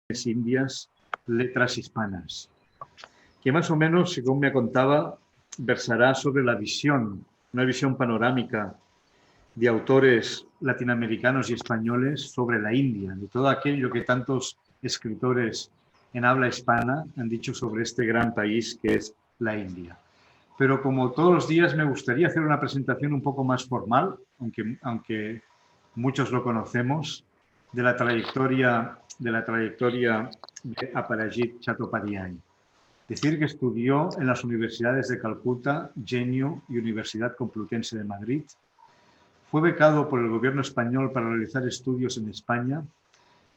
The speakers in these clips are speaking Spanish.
Indias, letras hispanas, que más o menos, según me contaba, versará sobre la visión, una visión panorámica de autores latinoamericanos y españoles sobre la India, de todo aquello que tantos escritores en habla hispana han dicho sobre este gran país que es la India. Pero como todos los días me gustaría hacer una presentación un poco más formal, aunque muchos lo conocemos, de la trayectoria de Aparajit Chattopadhyay. Decir que estudió en las universidades de Calcuta, JNU y Universidad Complutense de Madrid. Fue becado por el gobierno español para realizar estudios en España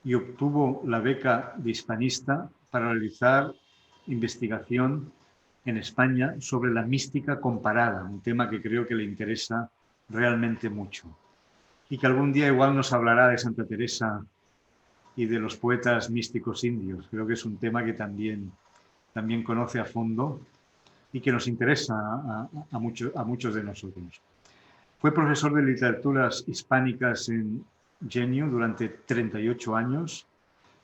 y obtuvo la beca de hispanista para realizar investigación en España sobre la mística comparada, un tema que creo que le interesa realmente mucho. Y que algún día igual nos hablará de Santa Teresa y de los poetas místicos indios. Creo que es un tema que también conoce a fondo y que nos interesa a muchos de nosotros. Fue profesor de literaturas hispánicas en JNU durante 38 años.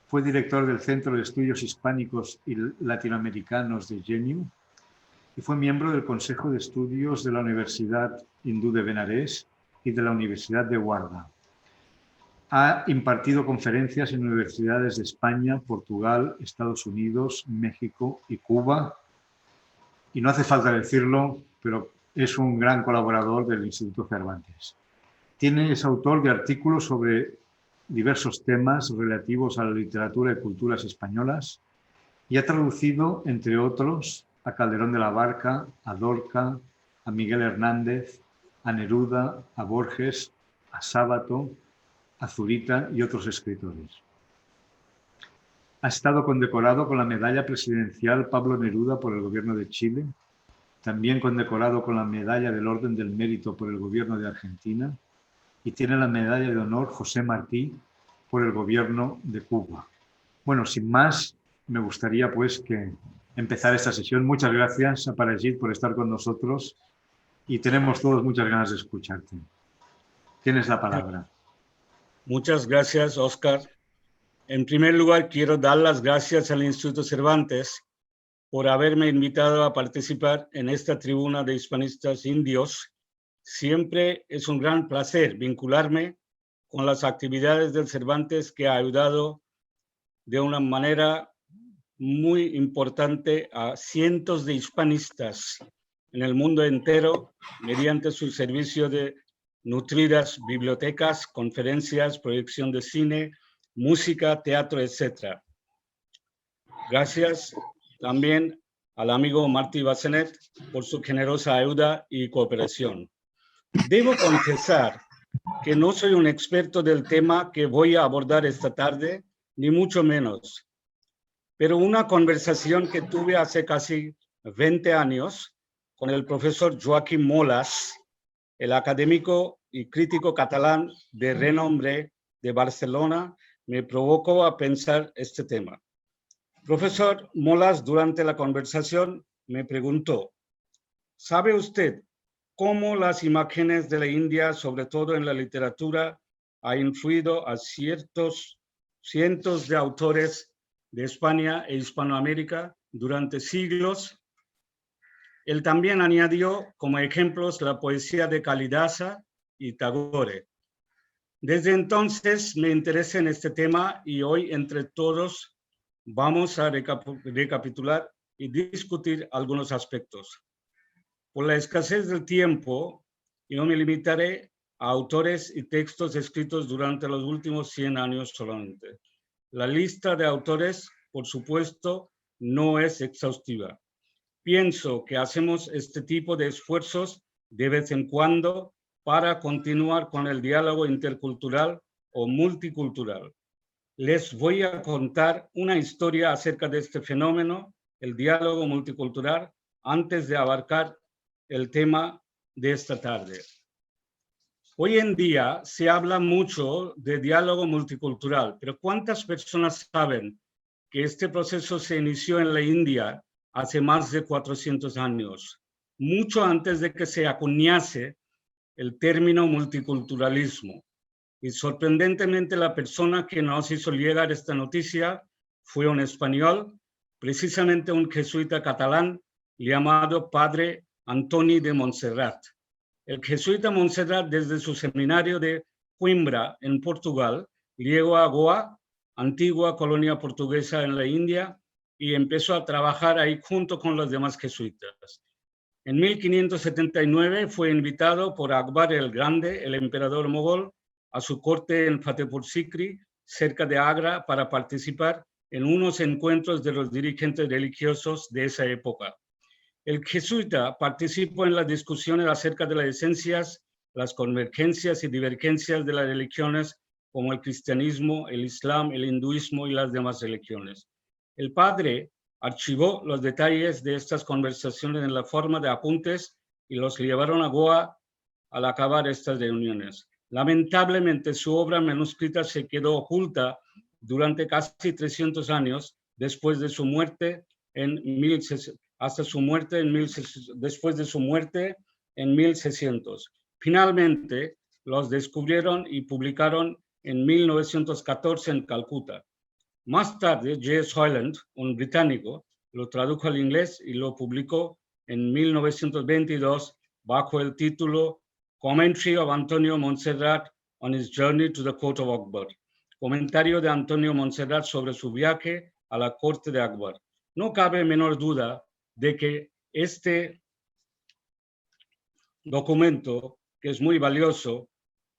Fue director del Centro de Estudios Hispánicos y Latinoamericanos de JNU y fue miembro del Consejo de Estudios de la Universidad Hindú de Benarés y de la Universidad de Guarda. Ha impartido conferencias en universidades de España, Portugal, Estados Unidos, México y Cuba. Y no hace falta decirlo, pero es un gran colaborador del Instituto Cervantes. Es autor de artículos sobre diversos temas relativos a la literatura y culturas españolas y ha traducido, entre otros, a Calderón de la Barca, a Lorca, a Miguel Hernández, a Neruda, a Borges, a Sábato, a Zurita y otros escritores. Ha estado condecorado con la Medalla Presidencial Pablo Neruda por el Gobierno de Chile, también condecorado con la Medalla del Orden del Mérito por el Gobierno de Argentina y tiene la Medalla de Honor José Martí por el Gobierno de Cuba. Bueno, sin más, me gustaría pues que empezar esta sesión. Muchas gracias, Aparajit, por estar con nosotros y tenemos todos muchas ganas de escucharte. Tienes la palabra. Muchas gracias, Oscar. En primer lugar, quiero dar las gracias al Instituto Cervantes por haberme invitado a participar en esta tribuna de hispanistas indios. Siempre es un gran placer vincularme con las actividades del Cervantes, que ha ayudado de una manera muy importante a cientos de hispanistas en el mundo entero mediante su servicio de nutridas bibliotecas, conferencias, proyección de cine, música, teatro, etc. Gracias también al amigo Martí Bassenet por su generosa ayuda y cooperación. Debo confesar que no soy un experto del tema que voy a abordar esta tarde, ni mucho menos. Pero una conversación que tuve hace casi 20 años con el profesor Joaquim Molas, el académico y crítico catalán de renombre de Barcelona, me provocó a pensar este tema. Profesor Molas, durante la conversación, me preguntó: ¿sabe usted cómo las imágenes de la India, sobre todo en la literatura, ha influido a cientos de autores de España e Hispanoamérica durante siglos? Él también añadió como ejemplos la poesía de Kalidasa y Tagore. Desde entonces me interesé en este tema y hoy entre todos vamos a recapitular y discutir algunos aspectos. Por la escasez del tiempo, yo me limitaré a autores y textos escritos durante los últimos 100 años solamente. La lista de autores, por supuesto, no es exhaustiva. Pienso que hacemos este tipo de esfuerzos de vez en cuando para continuar con el diálogo intercultural o multicultural. Les voy a contar una historia acerca de este fenómeno, el diálogo multicultural, antes de abarcar el tema de esta tarde. Hoy en día se habla mucho de diálogo multicultural, pero ¿cuántas personas saben que este proceso se inició en la India hace más de 400 años, mucho antes de que se acuñase el término multiculturalismo? Y sorprendentemente la persona que nos hizo llegar esta noticia fue un español, precisamente un jesuita catalán llamado Padre Antoni de Montserrat. El jesuita Montserrat, desde su seminario de Coimbra, en Portugal, llegó a Goa, antigua colonia portuguesa en la India, y empezó a trabajar ahí junto con los demás jesuitas. En 1579 fue invitado por Akbar el Grande, el emperador mogol, a su corte en Fatehpur Sikri, cerca de Agra, para participar en unos encuentros de los dirigentes religiosos de esa época. El jesuita participó en las discusiones acerca de las esencias, las convergencias y divergencias de las religiones como el cristianismo, el islam, el hinduismo y las demás religiones. El padre archivó los detalles de estas conversaciones en la forma de apuntes y los llevaron a Goa al acabar estas reuniones. Lamentablemente, su obra manuscrita se quedó oculta durante casi 300 años después de su muerte después de su muerte en 1600. Finalmente, los descubrieron y publicaron en 1914 en Calcuta. Más tarde, J.S. Hyland, un británico, lo tradujo al inglés y lo publicó en 1922 bajo el título Commentary of Antonio Montserrat on his Journey to the Court of Akbar. Comentario de Antonio Montserrat sobre su viaje a la corte de Akbar. No cabe menor duda de que este documento, que es muy valioso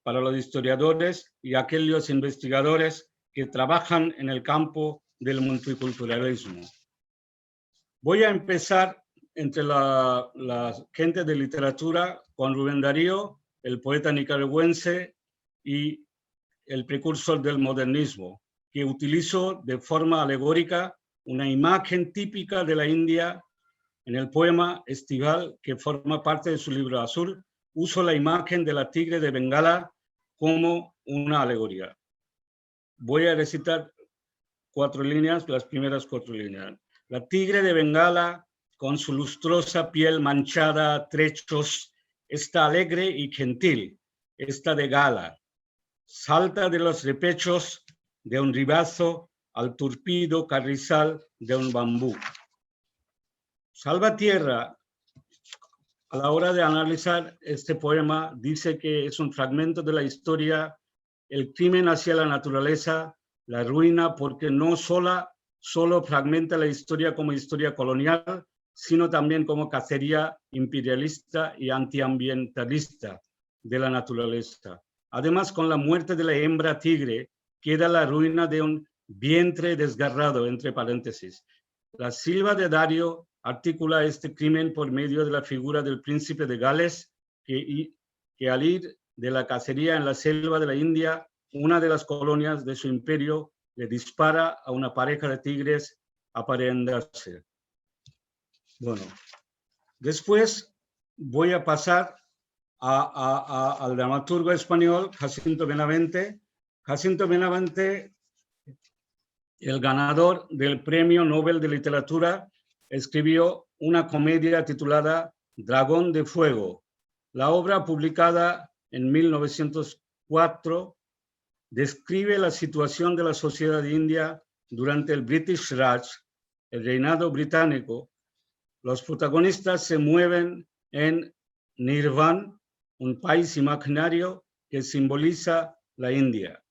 para los historiadores y aquellos investigadores que trabajan en el campo del multiculturalismo. Voy a empezar entre la gente de literatura con Rubén Darío, el poeta nicaragüense y el precursor del modernismo, que utilizó de forma alegórica una imagen típica de la India en el poema estival que forma parte de su libro azul. Uso la imagen de la tigre de Bengala como una alegoría. Voy a recitar 4 líneas, las primeras 4 líneas. La tigre de Bengala, con su lustrosa piel manchada a trechos, está alegre y gentil, está de gala. Salta de los repechos de un ribazo al turpido carrizal de un bambú. Salvatierra, a la hora de analizar este poema, dice que es un fragmento de la historia, el crimen hacia la naturaleza, la ruina, porque no solo fragmenta la historia como historia colonial, sino también como cacería imperialista y antiambientalista de la naturaleza. Además, con la muerte de la hembra tigre, queda la ruina de un vientre desgarrado, entre paréntesis. La Silva de Dario articula este crimen por medio de la figura del príncipe de Gales, que al ir de la cacería en la selva de la India, una de las colonias de su imperio le dispara a una pareja de tigres a parendarse. Bueno, después voy a pasar al dramaturgo español Jacinto Benavente. Jacinto Benavente, el ganador del Premio Nobel de Literatura, escribió una comedia titulada Dragón de Fuego. La obra, publicada en 1904, describe la situación de la sociedad india durante el British Raj, el reinado británico. Los protagonistas se mueven en Nirvan, un país imaginario que simboliza la India.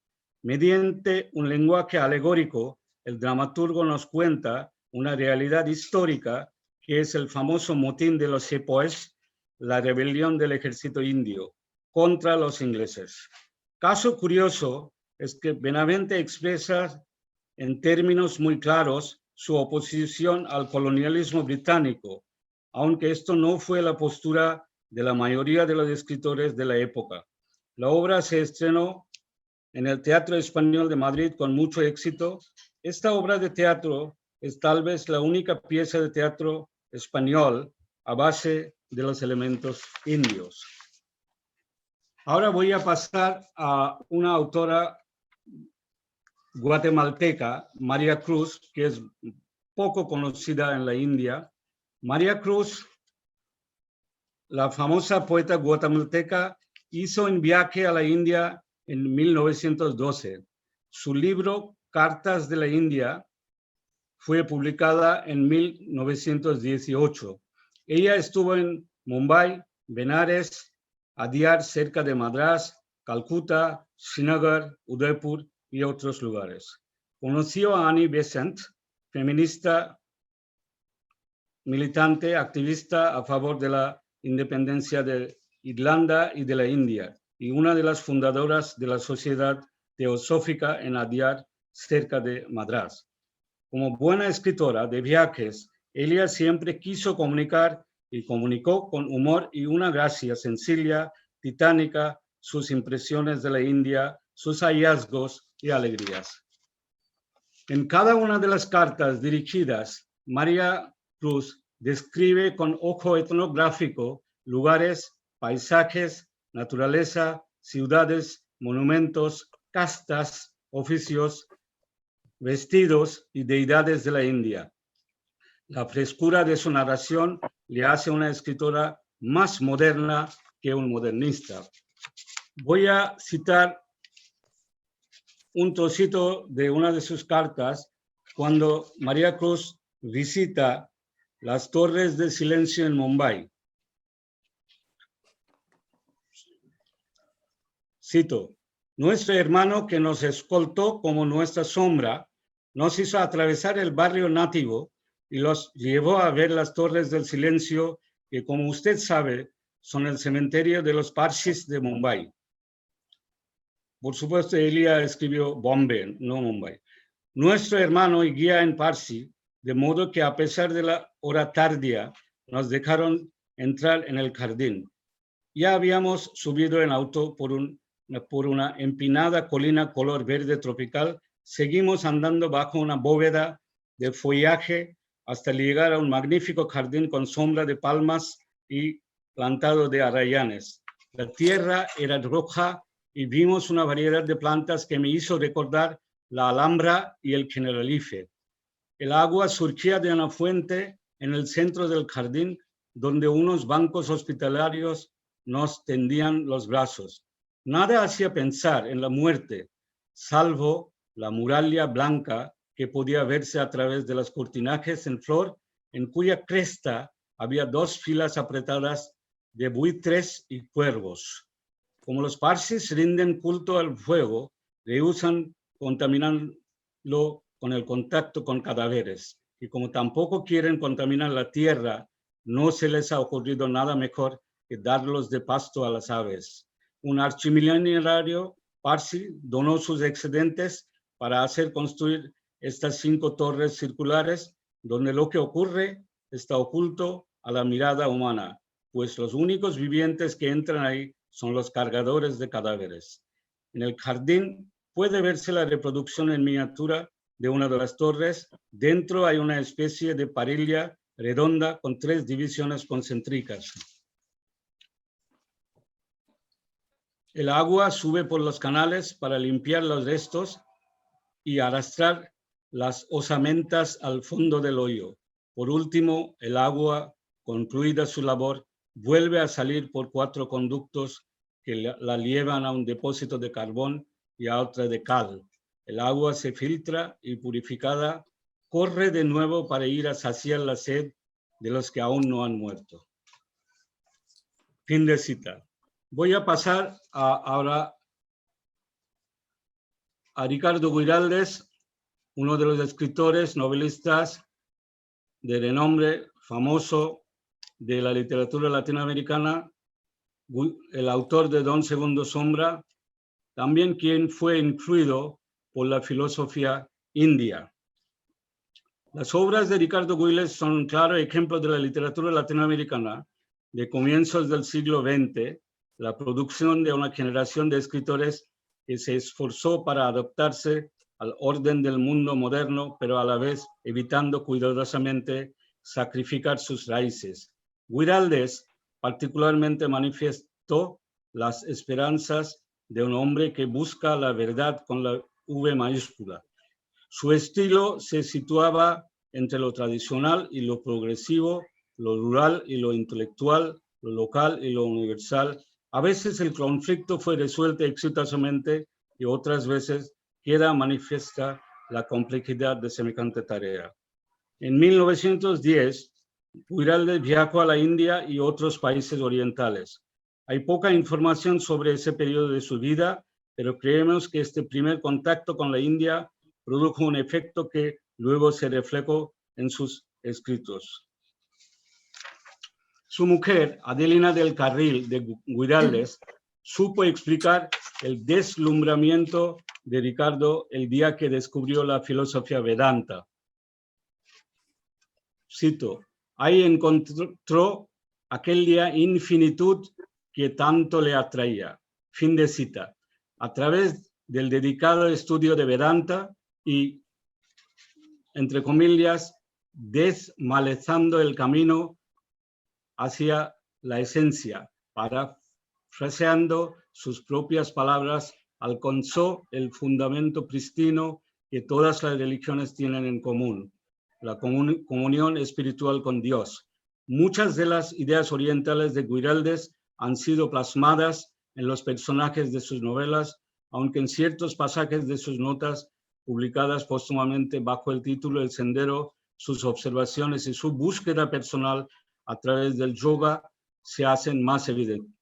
Mediante un lenguaje alegórico, el dramaturgo nos cuenta una realidad histórica que es el famoso motín de los sepoys, la rebelión del ejército indio contra los ingleses. Caso curioso es que Benavente expresa en términos muy claros su oposición al colonialismo británico, aunque esto no fue la postura de la mayoría de los escritores de la época. La obra se estrenó en el Teatro Español de Madrid con mucho éxito. Esta obra de teatro es tal vez la única pieza de teatro español a base de los elementos indios. Ahora voy a pasar a una autora guatemalteca, María Cruz, que es poco conocida en la India. María Cruz, la famosa poeta guatemalteca, hizo un viaje a la India en 1912. Su libro, Cartas de la India, fue publicada en 1918. Ella estuvo en Mumbai, Benares, Adyar, cerca de Madras, Calcuta, Srinagar, Udaipur y otros lugares. Conoció a Annie Besant, feminista, militante, activista a favor de la independencia de Irlanda y de la India, y una de las fundadoras de la Sociedad Teosófica en Adyar, cerca de Madras. Como buena escritora de viajes, ella siempre quiso comunicar y comunicó con humor y una gracia sencilla, titánica, sus impresiones de la India, sus hallazgos y alegrías. En cada una de las cartas dirigidas, María Cruz describe con ojo etnográfico lugares, paisajes, naturaleza, ciudades, monumentos, castas, oficios, vestidos y deidades de la India. La frescura de su narración le hace una escritora más moderna que un modernista. Voy a citar un trocito de una de sus cartas cuando María Cruz visita las Torres del Silencio en Mumbai. Cito: nuestro hermano que nos escoltó como nuestra sombra nos hizo atravesar el barrio nativo y los llevó a ver las Torres del Silencio, que como usted sabe son el cementerio de los Parsis de Mumbai. Por supuesto, Elia escribió Bombay, no Mumbai. Nuestro hermano y guía en Parsi, de modo que a pesar de la hora tardía, nos dejaron entrar en el jardín. Ya habíamos subido en auto por una empinada colina color verde tropical. Seguimos andando bajo una bóveda de follaje hasta llegar a un magnífico jardín con sombra de palmas y plantado de arrayanes. La tierra era roja y vimos una variedad de plantas que me hizo recordar la alhambra y el generalife. El agua surgía de una fuente en el centro del jardín, donde unos bancos hospitalarios nos tendían los brazos. Nada hacía pensar en la muerte, salvo la muralla blanca que podía verse a través de los cortinajes en flor, en cuya cresta había dos filas apretadas de buitres y cuervos. Como los parsis rinden culto al fuego, rehúsan contaminarlo con el contacto con cadáveres. Y como tampoco quieren contaminar la tierra, no se les ha ocurrido nada mejor que darlos de pasto a las aves. Un archimillonario parsi donó sus excedentes para hacer construir estas 5 torres circulares, donde lo que ocurre está oculto a la mirada humana, pues los únicos vivientes que entran ahí son los cargadores de cadáveres. En el jardín puede verse la reproducción en miniatura de una de las torres. Dentro hay una especie de parilla redonda con 3 divisiones concéntricas. El agua sube por los canales para limpiar los restos y arrastrar las osamentas al fondo del hoyo. Por último, el agua, concluida su labor, vuelve a salir por 4 conductos que la llevan a un depósito de carbón y a otra de cal. El agua se filtra y purificada corre de nuevo para ir a saciar la sed de los que aún no han muerto. Fin de cita. Voy a pasar ahora a Ricardo Guiraldes, uno de los escritores, novelistas de renombre famoso de la literatura latinoamericana, el autor de Don Segundo Sombra, también quien fue influido por la filosofía india. Las obras de Ricardo Guiraldes son un claro ejemplo de la literatura latinoamericana de comienzos del siglo XX, la producción de una generación de escritores que se esforzó para adaptarse al orden del mundo moderno, pero a la vez evitando cuidadosamente sacrificar sus raíces. Guiraldes particularmente manifestó las esperanzas de un hombre que busca la verdad con la V mayúscula. Su estilo se situaba entre lo tradicional y lo progresivo, lo rural y lo intelectual, lo local y lo universal. A veces el conflicto fue resuelto exitosamente y otras veces queda manifiesta la complejidad de semejante tarea. En 1910, Guiraldes viajó a la India y otros países orientales. Hay poca información sobre ese periodo de su vida, pero creemos que este primer contacto con la India produjo un efecto que luego se reflejó en sus escritos. Su mujer, Adelina del Carril de Guiraldes, supo explicar el deslumbramiento de Ricardo el día que descubrió la filosofía Vedanta. Cito, ahí encontró aquel día infinitud que tanto le atraía. Fin de cita. A través del dedicado estudio de Vedanta y, entre comillas, desmalezando el camino hacia la esencia, parafraseando sus propias palabras, alcanzó el fundamento pristino que todas las religiones tienen en común, la comunión espiritual con Dios. Muchas de las ideas orientales de Guiraldes han sido plasmadas en los personajes de sus novelas, aunque en ciertos pasajes de sus notas publicadas póstumamente bajo el título El Sendero, sus observaciones y su búsqueda personal a través del yoga se hacen más evidentes.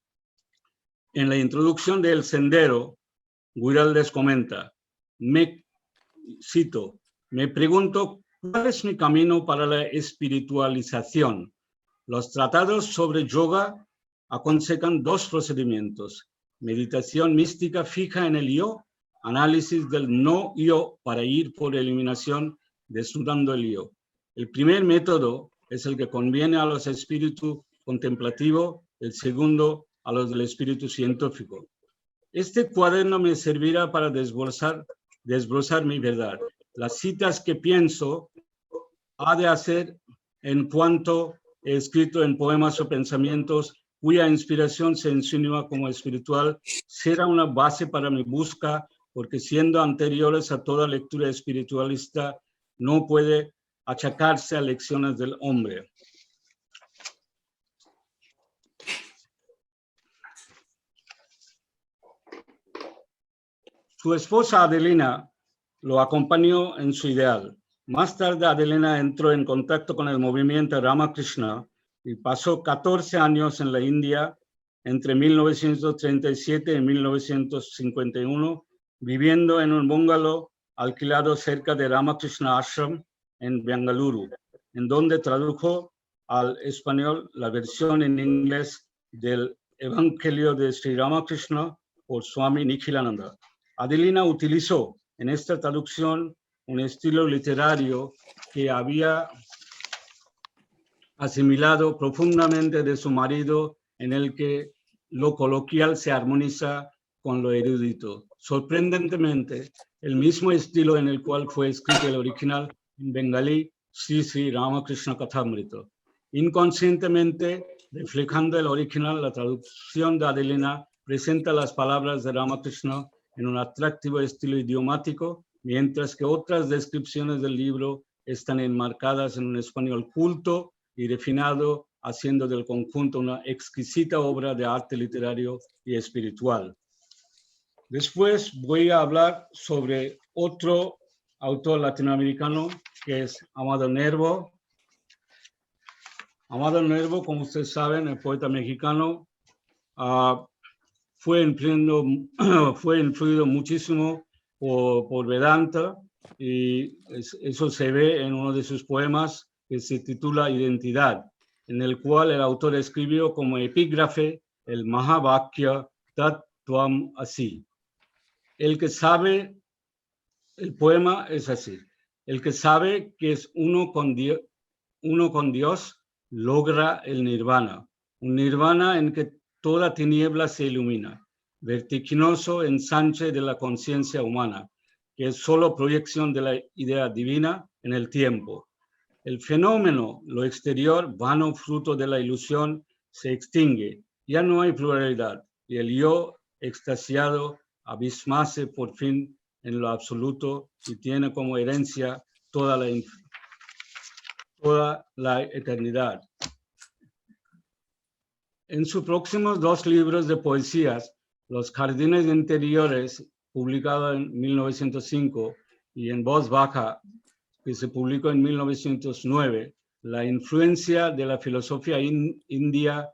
En la introducción de El Sendero, Guiraldes comenta, cito, me pregunto cuál es mi camino para la espiritualización. Los tratados sobre yoga aconsejan dos procedimientos, meditación mística fija en el yo, análisis del no yo para ir por eliminación desnudando el yo. El primer método es el que conviene a los espíritus contemplativos, el segundo a los del espíritu científico. Este cuaderno me servirá para desbrozar mi verdad. Las citas que pienso ha de hacer en cuanto he escrito en poemas o pensamientos cuya inspiración se insinúa como espiritual, será una base para mi busca, porque siendo anteriores a toda lectura espiritualista, no puede achacarse a lecciones del hombre. Su esposa Adelina lo acompañó en su ideal. Más tarde Adelina entró en contacto con el movimiento Ramakrishna y pasó 14 años en la India entre 1937 y 1951, viviendo en un bungalow alquilado cerca de Ramakrishna Ashram en Bengaluru, en donde tradujo al español la versión en inglés del Evangelio de Sri Ramakrishna por Swami Nikhilananda. Adelina utilizó en esta traducción un estilo literario que había asimilado profundamente de su marido, en el que lo coloquial se armoniza con lo erudito. Sorprendentemente, el mismo estilo en el cual fue escrito el original en bengalí, Sri Ramakrishna Kathamrita. Inconscientemente, reflejando el original, la traducción de Adelina presenta las palabras de Ramakrishna en un atractivo estilo idiomático, mientras que otras descripciones del libro están enmarcadas en un español culto y refinado, haciendo del conjunto una exquisita obra de arte literario y espiritual. Después voy a hablar sobre otro autor latinoamericano, que es Amado Nervo. Amado Nervo, como ustedes saben, el poeta mexicano, fue influido muchísimo por Vedanta, y eso se ve en uno de sus poemas que se titula Identidad, en el cual el autor escribió como epígrafe el Mahavakya Tat Tvam Asi. El que sabe, el poema es así, el que sabe que es uno con Dios logra el nirvana, un nirvana en que toda tiniebla se ilumina, vertiginoso ensanche de la conciencia humana, que es solo proyección de la idea divina en el tiempo. El fenómeno, lo exterior, vano fruto de la ilusión, se extingue, ya no hay pluralidad, y el yo extasiado abismase por fin en lo absoluto y tiene como herencia toda la eternidad. En sus próximos 2 libros de poesías, Los Jardines Interiores, publicado en 1905, y En Voz Baja, que se publicó en 1909, la influencia de la filosofía india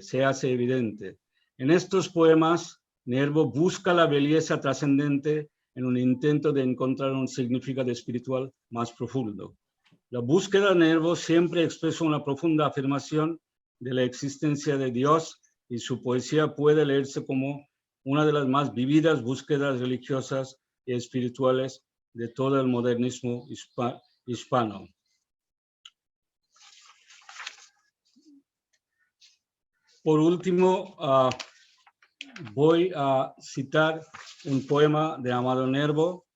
se hace evidente. En estos poemas, Nervo busca la belleza trascendente en un intento de encontrar un significado espiritual más profundo. La búsqueda de Nervo siempre expresa una profunda afirmación de la existencia de Dios, y su poesía puede leerse como una de las más vividas búsquedas religiosas y espirituales de todo el modernismo hispano. Por último, voy a citar un poema de Amado Nervo,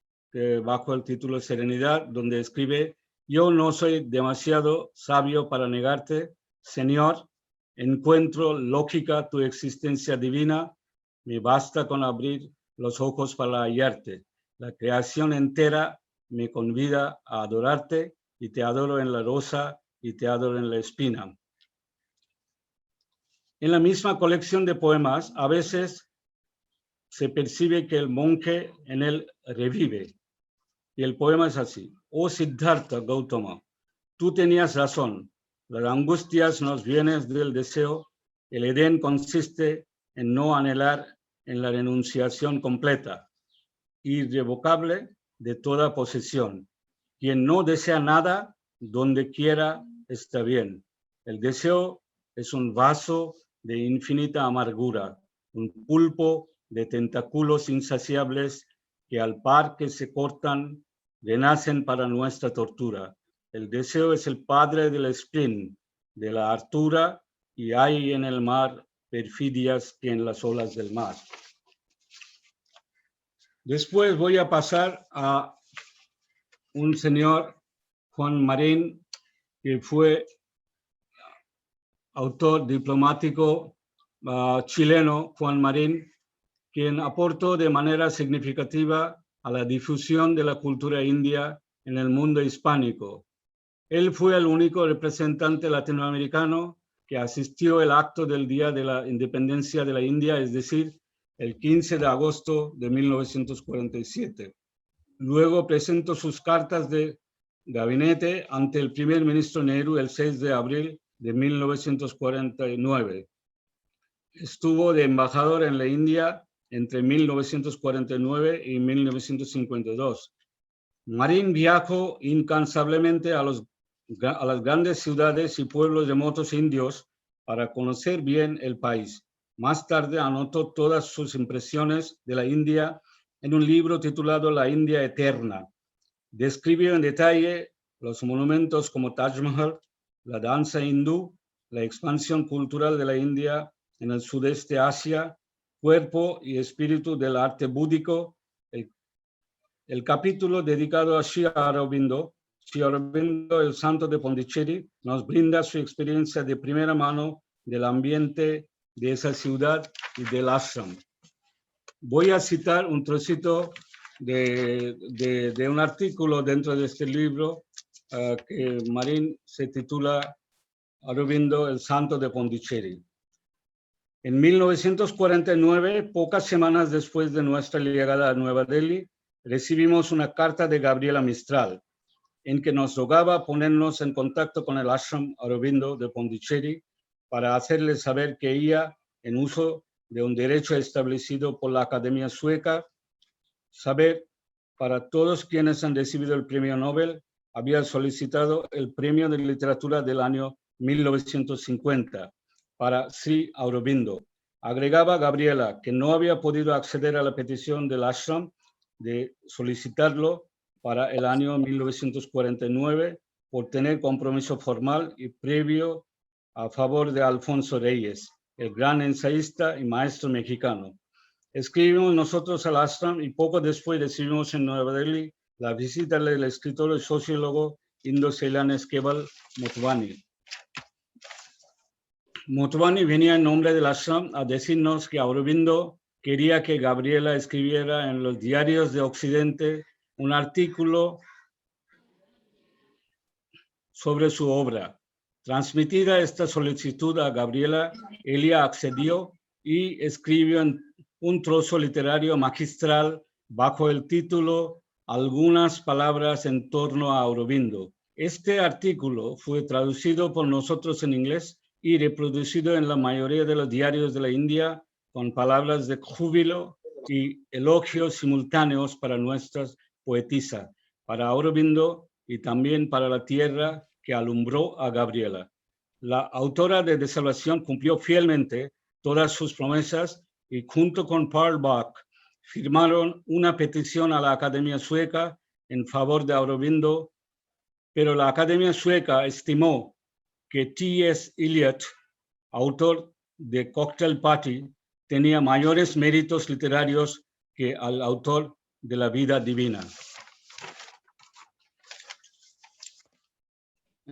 bajo el título Serenidad, donde escribe: yo no soy demasiado sabio para negarte, Señor, encuentro lógica tu existencia divina, me basta con abrir los ojos para hallarte. La creación entera me convida a adorarte, y te adoro en la rosa y te adoro en la espina. En la misma colección de poemas, a veces se percibe que el monje en él revive. Y el poema es así: oh Siddhartha Gautama, tú tenías razón, las angustias nos vienen del deseo, el Edén consiste en no anhelar, en la renunciación completa, irrevocable de toda posesión. Quien no desea nada, donde quiera está bien. El deseo es un vaso de infinita amargura, un pulpo de tentáculos insaciables que al par que se cortan, renacen para nuestra tortura. El deseo es el padre del spleen, de la hartura, y hay en el mar perfidias que en las olas del mar. Después voy a pasar a un señor, Juan Marín, que fue autor diplomático chileno, Juan Marín, quien aportó de manera significativa a la difusión de la cultura india en el mundo hispánico. Él fue el único representante latinoamericano que asistió al acto del Día de la Independencia de la India, es decir, el 15 de agosto de 1947. Luego presentó sus cartas de gabinete ante el primer ministro Nehru el 6 de abril de 1949. Estuvo de embajador en la India entre 1949 y 1952. Marín viajó incansablemente a las grandes ciudades y pueblos remotos indios para conocer bien el país. Más tarde anotó todas sus impresiones de la India en un libro titulado La India Eterna. Describió en detalle los monumentos como Taj Mahal, la danza hindú, la expansión cultural de la India en el sudeste de Asia, cuerpo y espíritu del arte búdico. El capítulo dedicado a Sri Aurobindo, el santo de Pondicherry, nos brinda su experiencia de primera mano del ambiente de esa ciudad y del ashram. Voy a citar un trocito de un artículo dentro de este libro que Marín se titula Aurobindo, el santo de Pondicherry. En 1949, pocas semanas después de nuestra llegada a Nueva Delhi, recibimos una carta de Gabriela Mistral, en que nos rogaba ponernos en contacto con el ashram Aurobindo de Pondicherry para hacerle saber que ella, en uso de un derecho establecido por la Academia Sueca, saber para todos quienes han recibido el premio Nobel, había solicitado el premio de literatura del año 1950 para Sri Aurobindo. Agregaba Gabriela que no había podido acceder a la petición del ashram de solicitarlo para el año 1949 por tener compromiso formal y previo a favor de Alfonso Reyes, el gran ensayista y maestro mexicano. Escribimos nosotros al ashram y poco después recibimos en Nueva Delhi la visita del escritor y sociólogo indo-ceilánez Keval Motwani. Motwani venía en nombre del ashram a decirnos que Aurobindo quería que Gabriela escribiera en los diarios de Occidente un artículo sobre su obra. Transmitida esta solicitud a Gabriela, ella accedió y escribió un trozo literario magistral bajo el título algunas palabras en torno a Aurobindo. Este artículo fue traducido por nosotros en inglés y reproducido en la mayoría de los diarios de la India con palabras de júbilo y elogios simultáneos para nuestras poetisas, para Aurobindo y también para la tierra que alumbró a Gabriela. La autora de Desolación cumplió fielmente todas sus promesas y junto con Paul Bach firmaron una petición a la Academia Sueca en favor de Aurobindo, pero la Academia Sueca estimó que T.S. Eliot, autor de Cocktail Party, tenía mayores méritos literarios que el autor de La Vida Divina.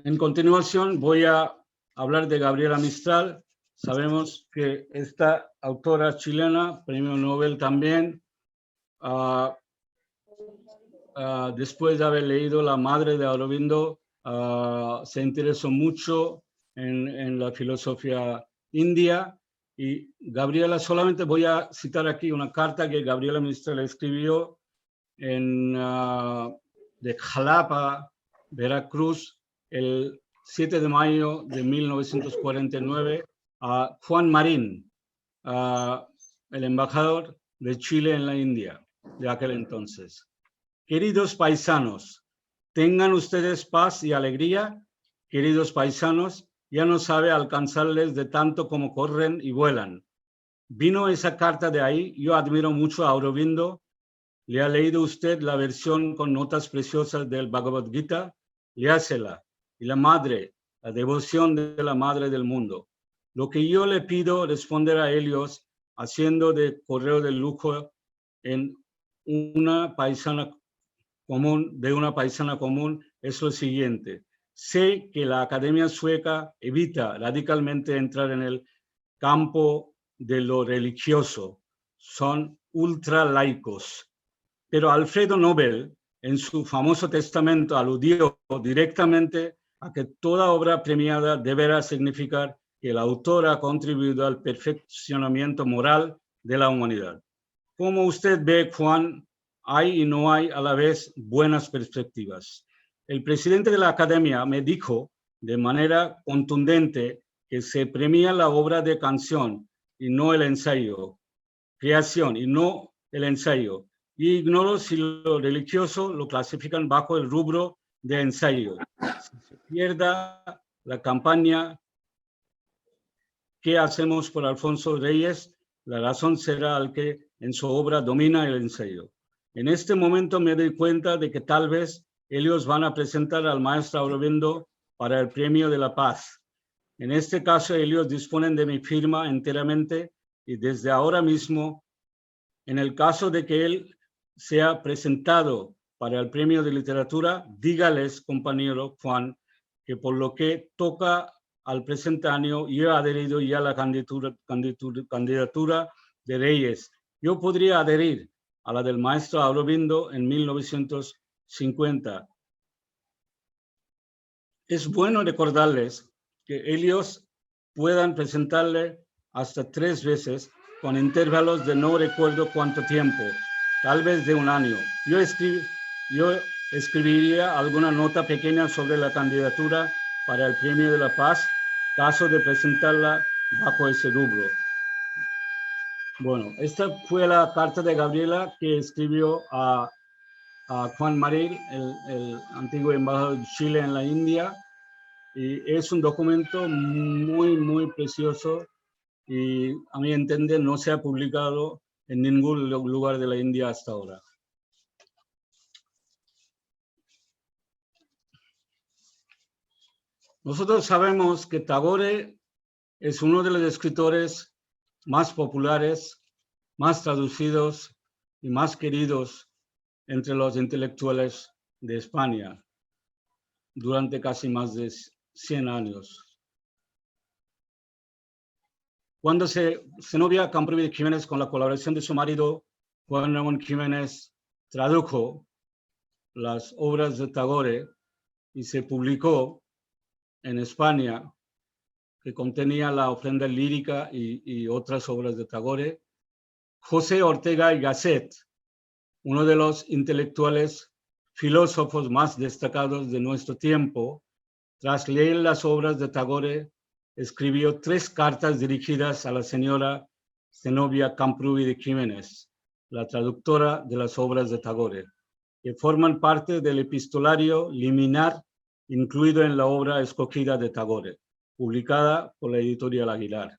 En continuación voy a hablar de Gabriela Mistral. Sabemos que esta autora chilena, premio Nobel también, después de haber leído La madre de Aurobindo, se interesó mucho en la filosofía india. Y Gabriela, solamente voy a citar aquí una carta que Gabriela Mistral escribió de Jalapa, Veracruz, el 7 de mayo de 1949, a Juan Marín, el embajador de Chile en la India de aquel entonces. Queridos paisanos, tengan ustedes paz y alegría. Queridos paisanos, ya no sabe alcanzarles de tanto como corren y vuelan. Vino esa carta de ahí. Yo admiro mucho a Aurobindo. ¿Le ha leído usted la versión con notas preciosas del Bhagavad Gita? Léasela. Y la madre, la devoción de la madre del mundo. Lo que yo le pido responder a Helios, haciendo de correo de lujo en una paisana común, es lo siguiente. Sé que la Academia Sueca evita radicalmente entrar en el campo de lo religioso. Son ultralaicos. Pero Alfredo Nobel, en su famoso testamento, aludió directamente a que toda obra premiada deberá significar que el autor ha contribuido al perfeccionamiento moral de la humanidad. Como usted ve, Juan, hay y no hay a la vez buenas perspectivas. El presidente de la Academia me dijo de manera contundente que se premia la obra de canción y no el ensayo, creación y no el ensayo. Y ignoro si lo religioso lo clasifican bajo el rubro de ensayo. Si se pierda la campaña ¿qué hacemos por Alfonso Reyes? La razón será al que en su obra domina el ensayo. En este momento me doy cuenta de que tal vez ellos van a presentar al maestro Aurobindo para el Premio de la Paz. En este caso, ellos disponen de mi firma enteramente y desde ahora mismo, en el caso de que él sea presentado para el Premio de Literatura, dígales, compañero Juan, que por lo que toca al presentáneo, yo he adherido ya a la candidatura de Reyes. Yo podría adherir a la del maestro Aurobindo en 1950. Es bueno recordarles que ellos puedan presentarle hasta 3 veces con intervalos de no recuerdo cuánto tiempo, tal vez de 1 año. Yo escribiría alguna nota pequeña sobre la candidatura para el Premio de la Paz, caso de presentarla bajo ese rubro. Bueno, esta fue la carta de Gabriela que escribió a Juan Marín, el antiguo embajador de Chile en la India, y es un documento muy, muy precioso y a mi entender no se ha publicado en ningún lugar de la India hasta ahora. Nosotros sabemos que Tagore es uno de los escritores más populares, más traducidos y más queridos entre los intelectuales de España durante casi más de 100 años. Cuando Zenobia Camprubí Jiménez, con la colaboración de su marido, Juan Ramón Jiménez, tradujo las obras de Tagore y se publicó en España, que contenía la ofrenda lírica y otras obras de Tagore, José Ortega y Gasset, uno de los intelectuales filósofos más destacados de nuestro tiempo, tras leer las obras de Tagore, escribió 3 cartas dirigidas a la señora Zenobia Camprubí de Jiménez, la traductora de las obras de Tagore, que forman parte del epistolario liminar incluido en la obra escogida de Tagore, publicada por la editorial Aguilar.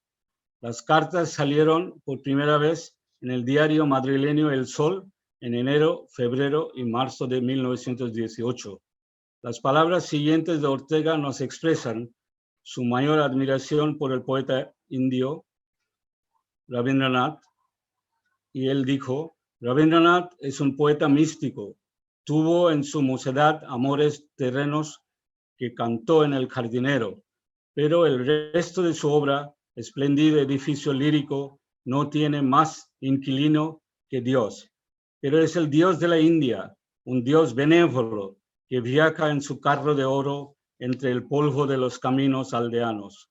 Las cartas salieron por primera vez en el diario madrileño El Sol en enero, febrero y marzo de 1918. Las palabras siguientes de Ortega nos expresan su mayor admiración por el poeta indio Rabindranath, y él dijo: Rabindranath es un poeta místico, tuvo en su mocedad amores terrenos que cantó en El jardinero, pero el resto de su obra, espléndido edificio lírico, no tiene más inquilino que Dios. Pero es el Dios de la India, un Dios benévolo que viaja en su carro de oro entre el polvo de los caminos aldeanos.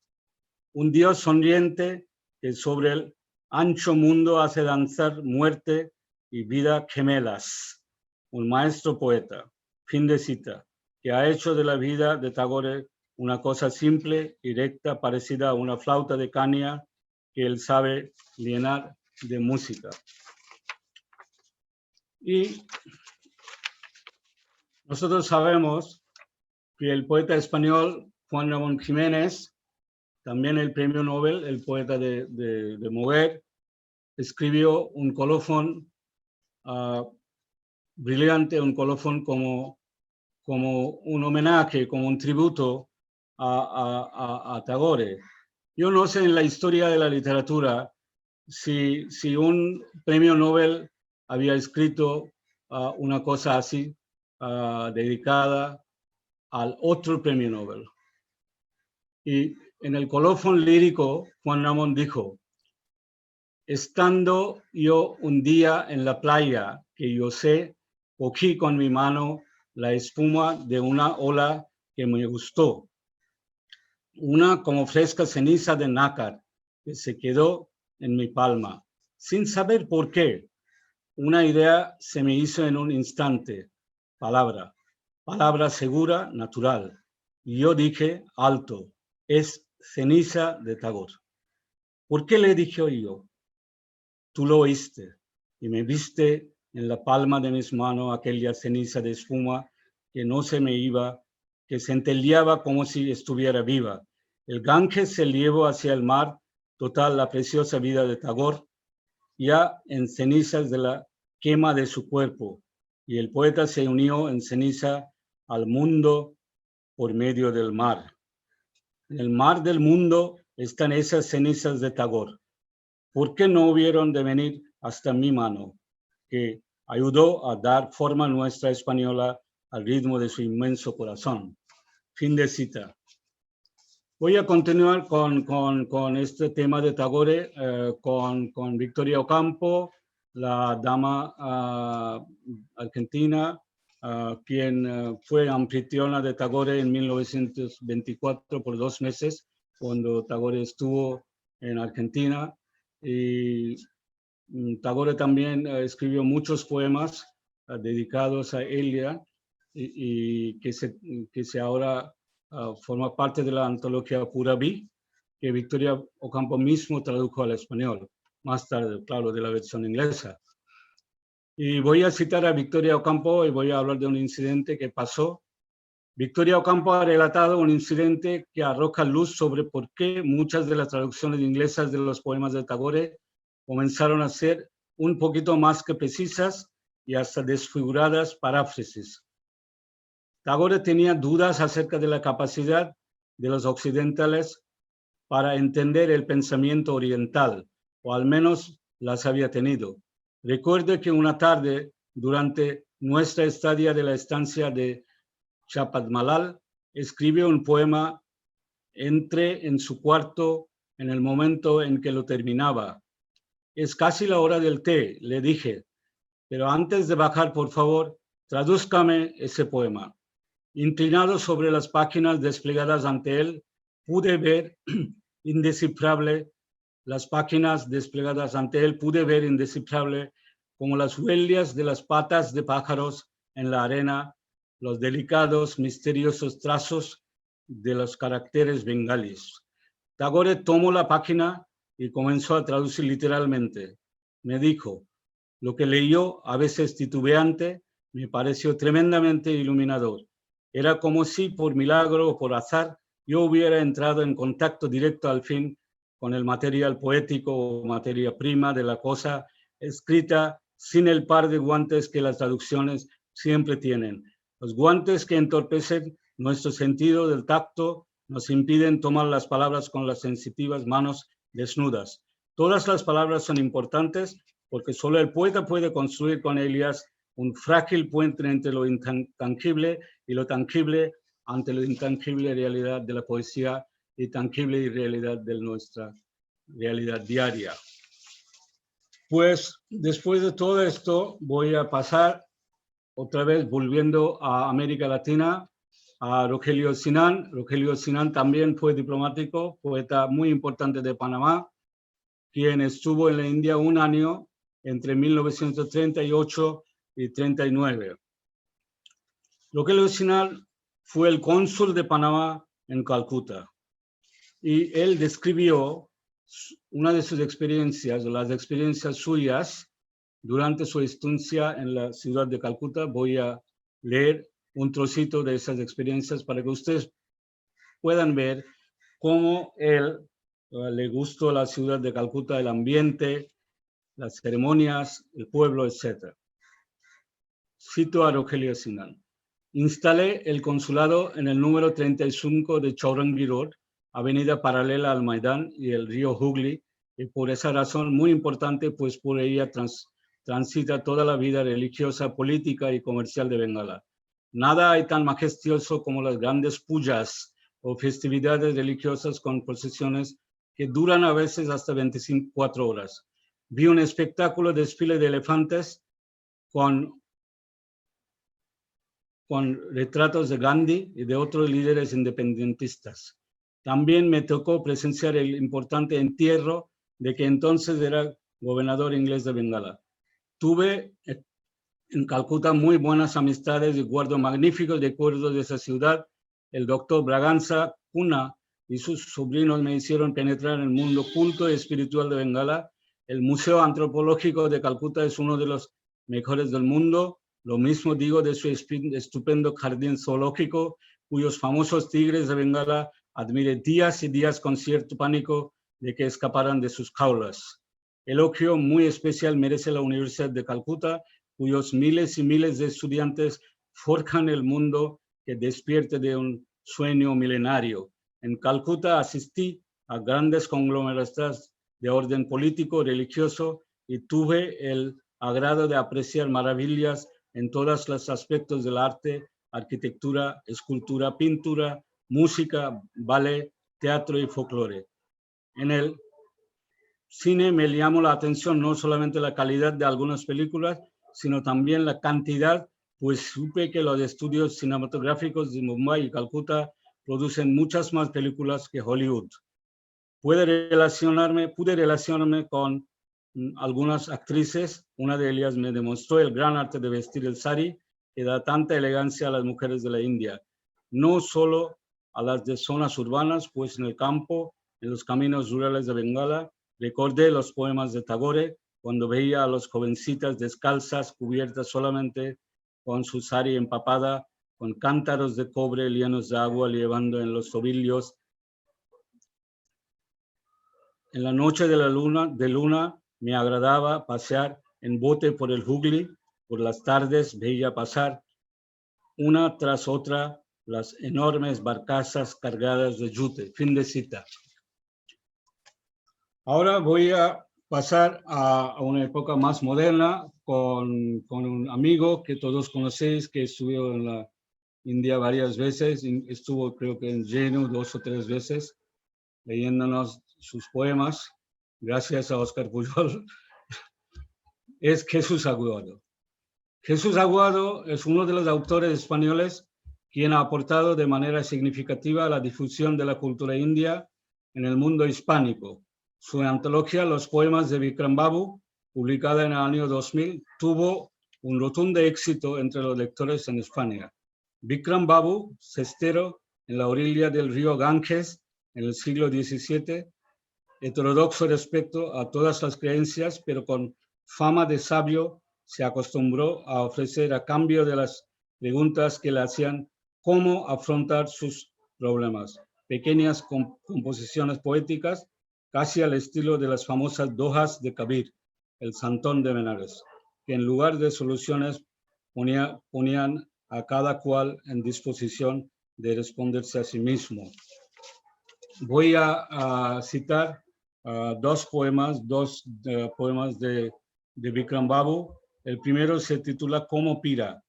Un Dios sonriente que sobre el ancho mundo hace danzar muerte y vida gemelas. Un maestro poeta, fin de cita, que ha hecho de la vida de Tagore una cosa simple y recta, parecida a una flauta de caña que él sabe llenar de música. Y nosotros sabemos que el poeta español Juan Ramón Jiménez, también el premio Nobel, el poeta de Moguer, escribió un colofón brillante, un colofón como un homenaje, como un tributo a Tagore. Yo no sé en la historia de la literatura si un premio Nobel había escrito una cosa así, dedicada al otro premio Nobel. Y en el colofón lírico, Juan Ramón dijo: estando yo un día en la playa, que yo sé, cogí con mi mano la espuma de una ola que me gustó, una como fresca ceniza de nácar que se quedó en mi palma. Sin saber por qué, una idea se me hizo en un instante: palabra segura, natural. Y yo dije alto: es ceniza de Tagore. ¿Por qué le dije yo? Tú lo oíste y me viste en la palma de mis manos aquella ceniza de espuma que no se me iba, que centelleaba como si estuviera viva. El Ganges se llevó hacia el mar, total la preciosa vida de Tagore, ya en cenizas de la quema de su cuerpo, y el poeta se unió en ceniza al mundo por medio del mar. En el mar del mundo están esas cenizas de Tagore. ¿Por qué no hubieron de venir hasta mi mano, que ayudó a dar forma nuestra española al ritmo de su inmenso corazón? Fin de cita. Voy a continuar con este tema de Tagore, con Victoria Ocampo, la dama argentina, quien fue anfitriona de Tagore en 1924 por 2 meses, cuando Tagore estuvo en Argentina. Y Tagore también escribió muchos poemas dedicados a ella y que se ahora forma parte de la antología Pura Vi, que Victoria Ocampo mismo tradujo al español, más tarde, claro, de la versión inglesa. Y voy a citar a Victoria Ocampo y voy a hablar de un incidente que pasó. Victoria Ocampo ha relatado un incidente que arroja luz sobre por qué muchas de las traducciones inglesas de los poemas de Tagore comenzaron a ser un poquito más que precisas y hasta desfiguradas paráfrasis. Tagore tenía dudas acerca de la capacidad de los occidentales para entender el pensamiento oriental, o al menos las había tenido. Recuerde que una tarde, durante nuestra estadía de la estancia de Chapadmalal, escribió un poema. Entré en su cuarto en el momento en que lo terminaba. Es casi la hora del té, le dije, pero antes de bajar, por favor, tradúzcame ese poema. Inclinado sobre las páginas desplegadas ante él, pude ver indescifrable como las huellas de las patas de pájaros en la arena los delicados, misteriosos trazos de los caracteres bengalíes. Tagore tomó la página y comenzó a traducir literalmente. Me dijo, lo que leyó, a veces titubeante, me pareció tremendamente iluminador. Era como si por milagro o por azar yo hubiera entrado en contacto directo al fin con el material poético o materia prima de la cosa escrita sin el par de guantes que las traducciones siempre tienen. Los guantes que entorpecen nuestro sentido del tacto nos impiden tomar las palabras con las sensitivas manos desnudas. Todas las palabras son importantes porque solo el poeta puede construir con ellas un frágil puente entre lo intangible y lo tangible ante la intangible realidad de la poesía y tangible y realidad de nuestra realidad diaria. Pues después de todo esto voy a pasar otra vez volviendo a América Latina a Rogelio Sinan. Rogelio Sinan también fue diplomático, poeta muy importante de Panamá, quien estuvo en la India un año entre 1938 y 39. Rogelio Sinan fue el cónsul de Panamá en Calcuta y él describió una de sus experiencias, las experiencias suyas durante su estancia en la ciudad de Calcuta. Voy a leer un trocito de esas experiencias para que ustedes puedan ver cómo él le gustó la ciudad de Calcuta, el ambiente, las ceremonias, el pueblo, etc. Cito a Rogelio Sinan. Instalé el consulado en el número 35 de Chowrangi Road, avenida paralela al Maidán y el río Hooghly, y por esa razón muy importante, pues por ella transita toda la vida religiosa, política y comercial de Bengala. Nada hay tan majestuoso como las grandes pujas o festividades religiosas con procesiones que duran a veces hasta 24 horas. Vi un espectáculo de desfile de elefantes con retratos de Gandhi y de otros líderes independentistas. También me tocó presenciar el importante entierro de que entonces era gobernador inglés de Bengala. Tuve en Calcuta muy buenas amistades y guardo magníficos recuerdos de esa ciudad. El doctor Braganza Cuna y sus sobrinos me hicieron penetrar en el mundo culto y espiritual de Bengala. El Museo Antropológico de Calcuta es uno de los mejores del mundo. Lo mismo digo de su estupendo jardín zoológico, cuyos famosos tigres de Bengala admiré días y días con cierto pánico de que escaparan de sus jaulas. Elogio muy especial merece la Universidad de Calcuta, cuyos miles y miles de estudiantes forjan el mundo que despierte de un sueño milenario. En Calcuta asistí a grandes conglomerados de orden político, religioso, y tuve el agrado de apreciar maravillas en todos los aspectos del arte, arquitectura, escultura, pintura, música, ballet, teatro y folclore. En el cine me llamó la atención no solamente la calidad de algunas películas, sino también la cantidad, pues supe que los estudios cinematográficos de Mumbai y Calcuta producen muchas más películas que Hollywood. Pude relacionarme con algunas actrices. Una de ellas me demostró el gran arte de vestir el sari, que da tanta elegancia a las mujeres de la India, no solo a las de zonas urbanas, pues en el campo, en los caminos rurales de Bengala, recordé los poemas de Tagore cuando veía a las jovencitas descalzas, cubiertas solamente con su sari empapada, con cántaros de cobre llenos de agua llevando en los tobillos. En la noche de luna me agradaba pasear en bote por el Hooghly. Por las tardes veía pasar una tras otra las enormes barcazas cargadas de yute. Fin de cita. Ahora voy a pasar a una época más moderna con un amigo que todos conocéis, que estuvo en la India varias veces, estuvo creo que en Jenu 2 o 3 veces, leyéndonos sus poemas, gracias a Óscar Pujol, es Jesús Aguado. Jesús Aguado es uno de los autores españoles quien ha aportado de manera significativa a la difusión de la cultura india en el mundo hispánico. Su antología Los poemas de Vikram Babu, publicada en el año 2000, tuvo un rotundo éxito entre los lectores en España. Bikram Babu, cestero en la orilla del río Ganges en el siglo XVII, heterodoxo respecto a todas las creencias, pero con fama de sabio, se acostumbró a ofrecer a cambio de las preguntas que le hacían cómo afrontar sus problemas. Pequeñas composiciones poéticas, casi al estilo de las famosas dohas de Kabir, el santón de Benares, que en lugar de soluciones ponían a cada cual en disposición de responderse a sí mismo. Voy a citar dos poemas de Bikram Babu. El primero se titula Como Pira.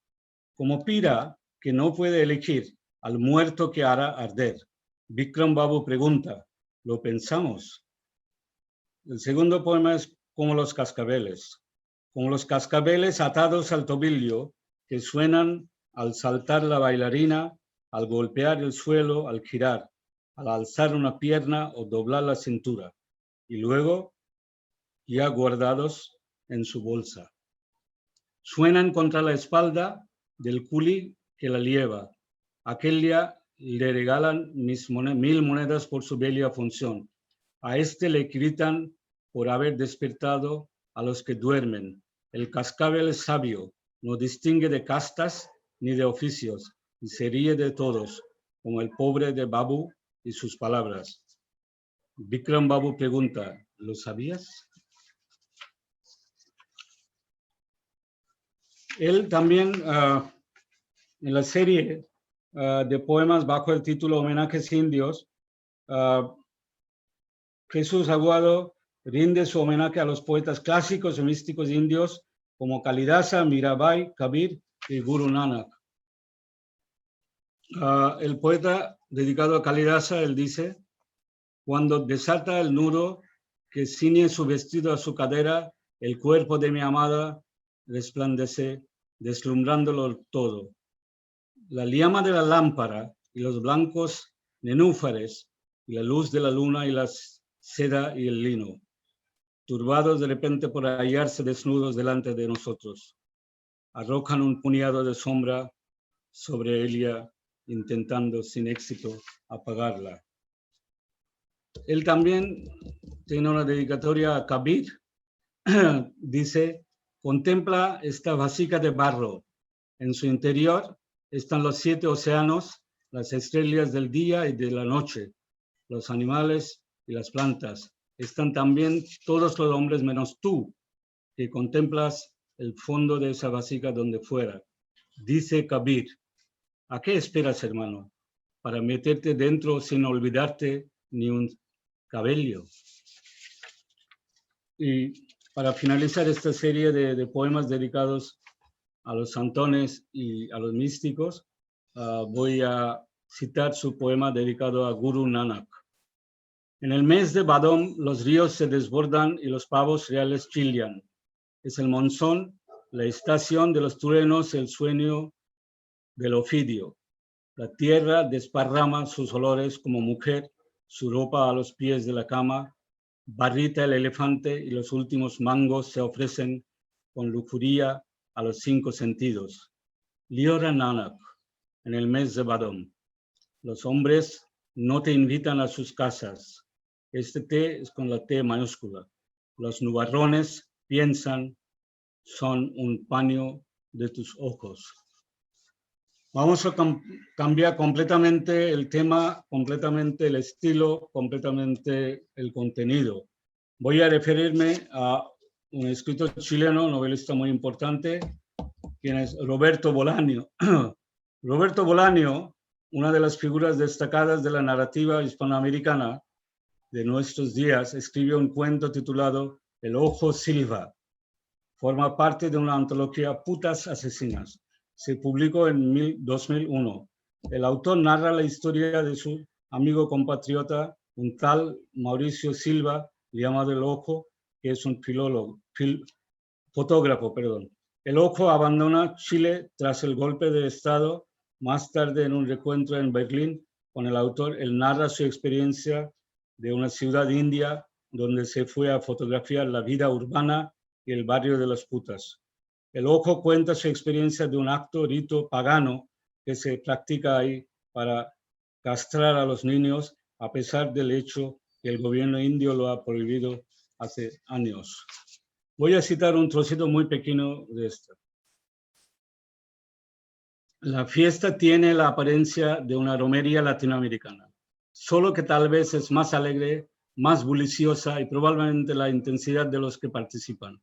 Como Pira, que no puede elegir al muerto que hará arder. Bikram Babu pregunta, ¿lo pensamos? El segundo poema es Como los cascabeles. Como los cascabeles atados al tobillo que suenan al saltar la bailarina, al golpear el suelo, al girar, al alzar una pierna o doblar la cintura, y luego ya guardados en su bolsa. Suenan contra la espalda del culi que la lleva. Aquel día le regalan 1000 monedas por su bella función. A este le gritan por haber despertado a los que duermen. El cascabel es sabio, no distingue de castas ni de oficios, y se ríe de todos, como el pobre de Babu y sus palabras. Bikram Babu pregunta, ¿lo sabías? Él también, en la serie de poemas bajo el título Homenajes Indios, Jesús Aguado rinde su homenaje a los poetas clásicos y místicos indios como Kalidasa, Mirabai, Kabir y Guru Nanak. El poeta dedicado a Kalidasa, él dice, cuando desata el nudo que ciñe su vestido a su cadera, el cuerpo de mi amada resplandece, deslumbrándolo todo. La llama de la lámpara y los blancos nenúfares y la luz de la luna y la seda y el lino, turbados de repente por hallarse desnudos delante de nosotros, arrojan un puñado de sombra sobre ella, intentando sin éxito apagarla. Él también tiene una dedicatoria a Kabir. Dice, contempla esta vasija de barro. En su interior están los 7 océanos, las estrellas del día y de la noche, los animales y las plantas. Están también todos los hombres menos tú, que contemplas el fondo de esa vasija donde fuera. Dice Kabir, ¿a qué esperas, hermano? Para meterte dentro sin olvidarte ni un cabello. Y para finalizar esta serie de poemas dedicados a los santones y a los místicos, voy a citar su poema dedicado a Guru Nanak. En el mes de Badom los ríos se desbordan y los pavos reales chillan. Es el monzón, la estación de los truenos, el sueño del ofidio. La tierra desparrama sus olores como mujer, su ropa a los pies de la cama, barrita el elefante y los últimos mangos se ofrecen con lujuria a los 5 sentidos. Liora Nanak, en el mes de Badom. Los hombres no te invitan a sus casas. Este té es con la T mayúscula. Los nubarrones piensan, son un paño de tus ojos. Vamos a cambiar completamente el tema, completamente el estilo, completamente el contenido. Voy a referirme a un escritor chileno, novelista muy importante, quien es Roberto Bolaño. Roberto Bolaño, una de las figuras destacadas de la narrativa hispanoamericana de nuestros días, escribió un cuento titulado El Ojo Silva. Forma parte de una antología Putas Asesinas. Se publicó en 2001. El autor narra la historia de su amigo compatriota, un tal Mauricio Silva, llamado El Ojo, que es un fotógrafo. El Ojo abandona Chile tras el golpe de Estado. Más tarde, en un reencuentro en Berlín con el autor, él narra su experiencia de una ciudad india donde se fue a fotografiar la vida urbana y el barrio de las putas. El Ojo cuenta su experiencia de un rito pagano que se practica ahí para castrar a los niños, a pesar del hecho que el gobierno indio lo ha prohibido hace años. Voy a citar un trocito muy pequeño de esto. La fiesta tiene la apariencia de una romería latinoamericana, solo que tal vez es más alegre, más bulliciosa y probablemente la intensidad de los que participan,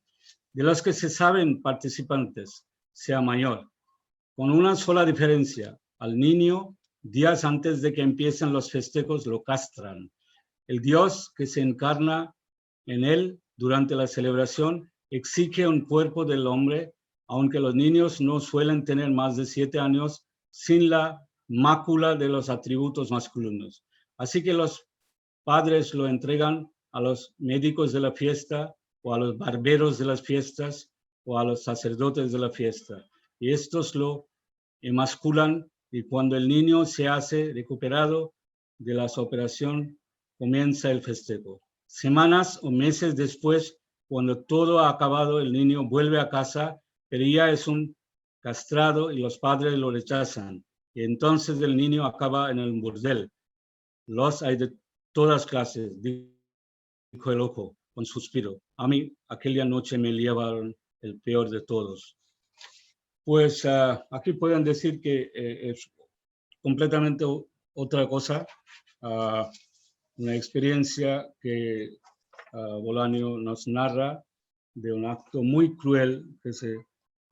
de los que se saben participantes, sea mayor. Con una sola diferencia, al niño, días antes de que empiecen los festejos, lo castran. El Dios que se encarna en él durante la celebración exige un cuerpo del hombre, aunque los niños no suelen tener más de 7 años, sin la mácula de los atributos masculinos. Así que los padres lo entregan a los médicos de la fiesta, o a los barberos de las fiestas, o a los sacerdotes de la fiesta. Y estos lo emasculan, y cuando el niño se hace recuperado de la operación, comienza el festejo. Semanas o meses después, cuando todo ha acabado, el niño vuelve a casa, pero ya es un castrado y los padres lo rechazan. Y entonces el niño acaba en el burdel. Los hay de todas clases, dijo el ojo con suspiro. A mí aquella noche me llevaron el peor de todos. Pues aquí pueden decir que es completamente otra cosa, una experiencia que Bolaño nos narra de un acto muy cruel que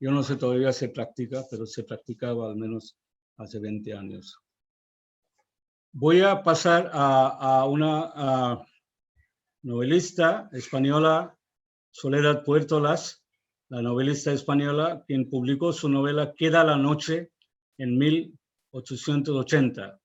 yo no sé todavía se practica, pero se practicaba al menos hace 20 años. Voy a pasar a una novelista española, Soledad Puertolas, la novelista española, quien publicó su novela Queda la noche en 1880,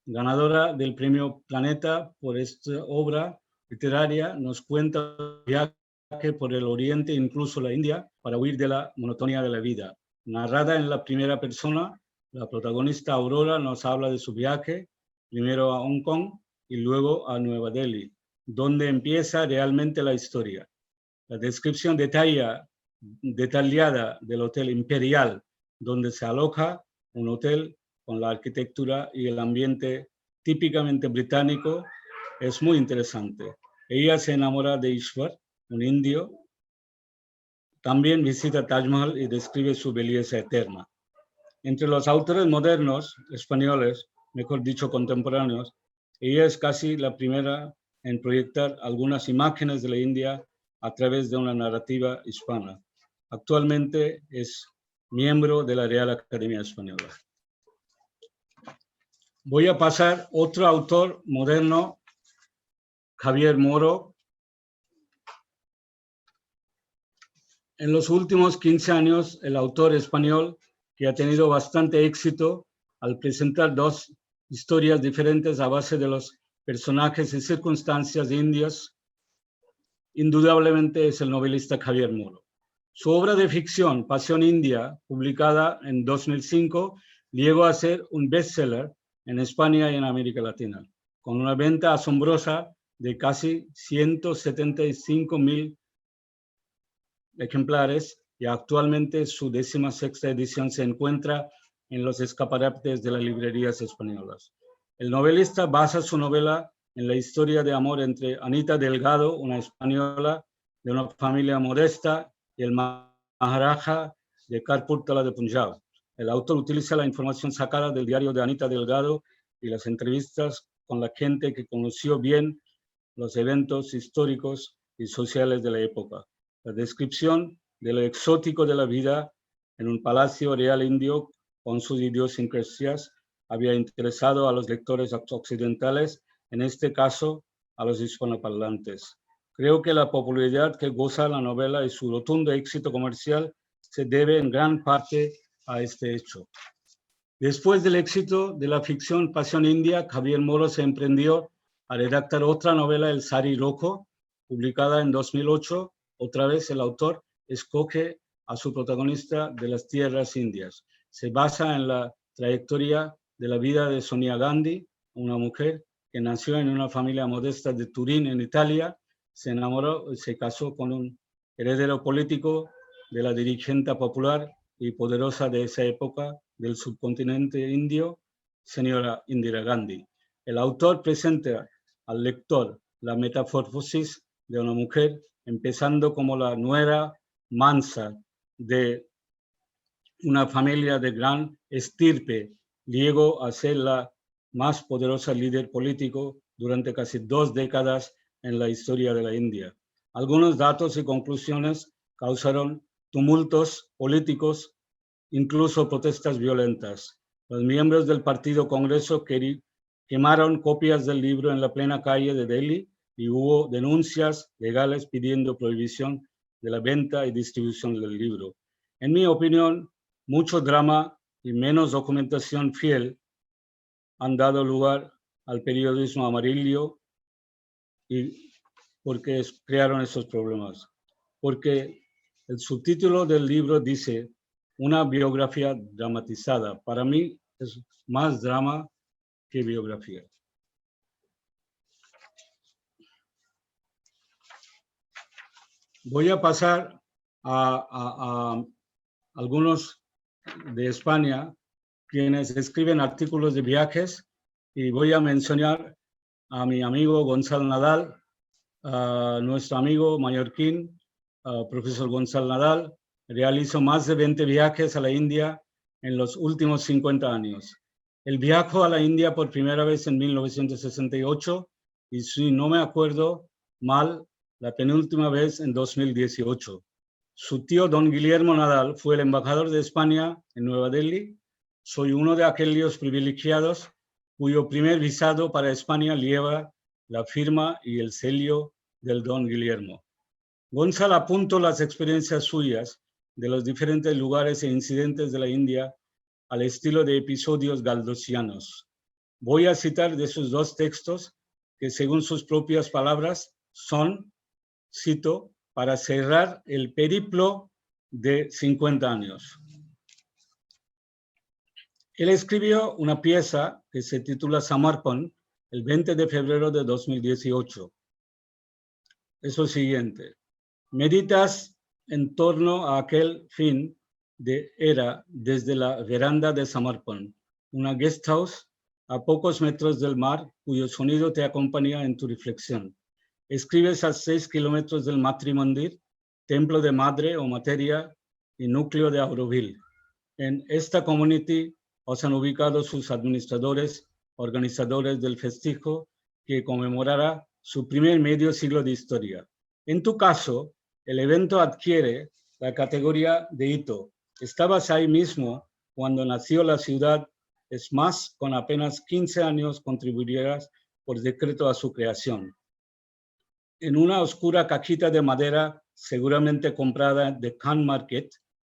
ganadora del premio Planeta por esta obra literaria. Nos cuenta el viaje por el Oriente, incluso la India, para huir de la monotonía de la vida. Narrada en la primera persona, la protagonista Aurora nos habla de su viaje, primero a Hong Kong y luego a Nueva Delhi, donde empieza realmente la historia. La descripción detallada del Hotel Imperial, donde se aloja, un hotel con la arquitectura y el ambiente típicamente británico, es muy interesante. Ella se enamora de Ishwar, un indio. También visita Taj Mahal y describe su belleza eterna. Entre los autores modernos españoles, mejor dicho contemporáneos, ella es casi la primera en proyectar algunas imágenes de la India a través de una narrativa hispana. Actualmente es miembro de la Real Academia Española. Voy a pasar a otro autor moderno, Javier Moro. En los últimos 15 años, el autor español, que ha tenido bastante éxito al presentar dos historias diferentes a base de los personajes y circunstancias indias, indudablemente es el novelista Javier Moro. Su obra de ficción, Pasión India, publicada en 2005, llegó a ser un bestseller en España y en América Latina, con una venta asombrosa de casi 175,000 ejemplares, y actualmente su 16ª edición se encuentra en los escaparates de las librerías españolas. El novelista basa su novela en la historia de amor entre Anita Delgado, una española de una familia modesta, y el Maharaja de Karpurtala de Punjab. El autor utiliza la información sacada del diario de Anita Delgado y las entrevistas con la gente que conoció bien los eventos históricos y sociales de la época. La descripción de lo exótico de la vida en un palacio real indio con sus idiosincrasias había interesado a los lectores occidentales, en este caso a los hispanoparlantes. Creo que la popularidad que goza la novela y su rotundo éxito comercial se debe en gran parte a este hecho. Después del éxito de la ficción Pasión India, Javier Moro se emprendió a redactar otra novela, El Sari Rojo, publicada en 2008. Otra vez el autor escoge a su protagonista de las tierras indias. Se basa en la trayectoria de la vida de Sonia Gandhi, una mujer que nació en una familia modesta de Turín, en Italia, se enamoró y se casó con un heredero político de la dirigente popular y poderosa de esa época del subcontinente indio, señora Indira Gandhi. El autor presenta al lector la metamorfosis de una mujer, empezando como la nuera mansa de una familia de gran estirpe, llegó a ser la más poderosa líder político durante casi 2 décadas en la historia de la India. Algunos datos y conclusiones causaron tumultos políticos, incluso protestas violentas. Los miembros del Partido Congreso quemaron copias del libro en la plena calle de Delhi y hubo denuncias legales pidiendo prohibición de la venta y distribución del libro. En mi opinión, mucho drama y menos documentación fiel han dado lugar al periodismo amarillo y porque crearon esos problemas. Porque el subtítulo del libro dice una biografía dramatizada. Para mí es más drama que biografía. Voy a pasar a algunos de España quienes escriben artículos de viajes y voy a mencionar a mi amigo Gonzalo Nadal, a nuestro amigo mallorquín, profesor Gonzalo Nadal, realizó más de 20 viajes a la India en los últimos 50 años. Él viajó a la India por primera vez en 1968 y si no me acuerdo mal, la penúltima vez en 2018. Su tío don Guillermo Nadal fue el embajador de España en Nueva Delhi. Soy uno de aquellos privilegiados cuyo primer visado para España lleva la firma y el sello del don Guillermo. Gonzalo apuntó las experiencias suyas de los diferentes lugares e incidentes de la India al estilo de episodios galdosianos. Voy a citar de sus 2 textos que según sus propias palabras son, cito, para cerrar el periplo de 50 años. Él escribió una pieza que se titula Samarpan el 20 de febrero de 2018. Es lo siguiente. Meditas en torno a aquel fin de era desde la veranda de Samarpan, una guest house a pocos metros del mar cuyo sonido te acompaña en tu reflexión. Escribes a 6 kilómetros del Matri Mandir, templo de madre o materia y núcleo de Auroville. En esta community os han ubicado sus administradores, organizadores del festejo que conmemorará su primer medio siglo de historia. En tu caso, el evento adquiere la categoría de hito. Estabas ahí mismo cuando nació la ciudad, es más, con apenas 15 años contribuirás por decreto a su creación. En una oscura cajita de madera, seguramente comprada de Can Market,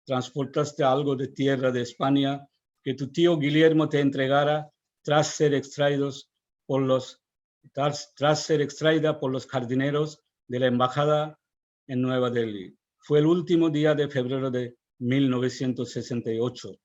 transportaste algo de tierra de España que tu tío Guillermo te entregara tras ser extraída por los jardineros de la embajada en Nueva Delhi. Fue el último día de febrero de 1968.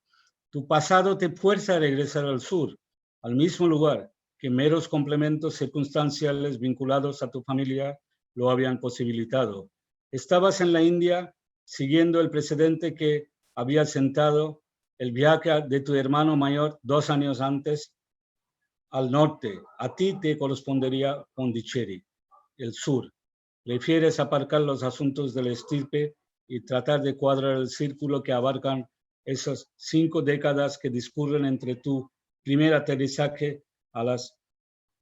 Tu pasado te fuerza a regresar al sur, al mismo lugar que meros complementos circunstanciales vinculados a tu familia lo habían posibilitado. Estabas en la India siguiendo el precedente que había sentado el viaje de tu hermano mayor 2 años antes al norte. A ti te correspondería Pondicherry, el sur. Prefieres aparcar los asuntos del estirpe y tratar de cuadrar el círculo que abarcan esas 5 décadas que discurren entre tu primer aterrizaje a las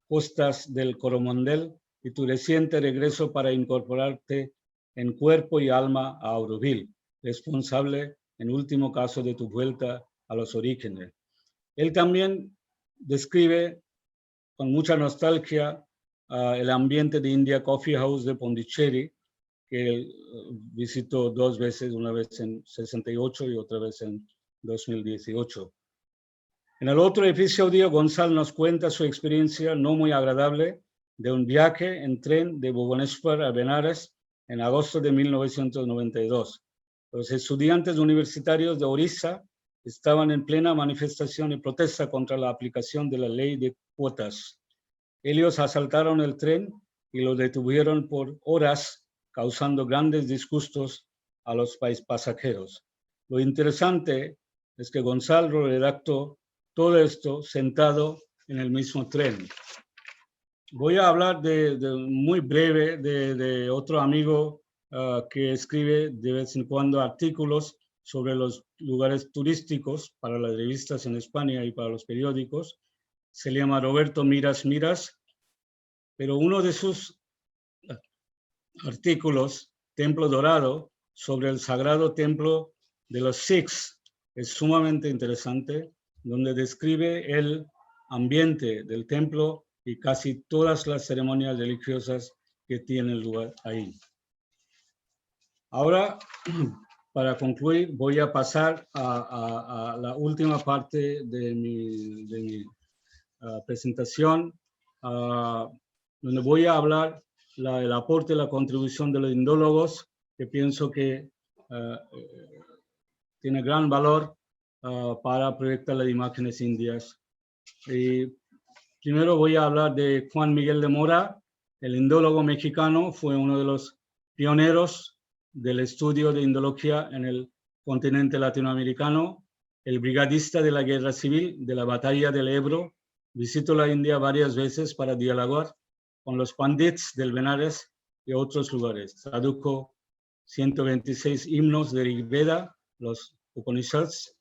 costas del Coromandel y tu reciente regreso para incorporarte en cuerpo y alma a Auroville, responsable en último caso de tu vuelta a los orígenes. Él también describe con mucha nostalgia el ambiente de India Coffee House de Pondicherry, que él visitó 2 veces, una vez en 68 y otra vez en 2018. En el otro episodio, Gonzalo nos cuenta su experiencia no muy agradable de un viaje en tren de Bhubaneswar a Benares en agosto de 1992. Los estudiantes universitarios de Orissa estaban en plena manifestación y protesta contra la aplicación de la ley de cuotas. Ellos asaltaron el tren y lo detuvieron por horas, causando grandes disgustos a los pasajeros. Lo interesante es que Gonzalo redactó todo esto sentado en el mismo tren. Voy a hablar muy breve de otro amigo que escribe de vez en cuando artículos sobre los lugares turísticos para las revistas en España y para los periódicos. Se llama Roberto Miras Miras, pero uno de sus artículos, Templo Dorado, sobre el sagrado templo de los Sikhs, es sumamente interesante, donde describe el ambiente del templo y casi todas las ceremonias religiosas que tienen lugar ahí. Ahora, para concluir, voy a pasar a la última parte de mi presentación, donde voy a hablar el aporte y la contribución de los indólogos, que pienso que tiene gran valor para proyectar las imágenes indias. Y primero voy a hablar de Juan Miguel de Mora. El indólogo mexicano fue uno de los pioneros del estudio de indología en el continente latinoamericano, el brigadista de la guerra civil de la batalla del Ebro. Visitó la India varias veces para dialogar con los pandits del Benares y otros lugares. Tradujo 126 himnos de Rigveda, los Upanishads,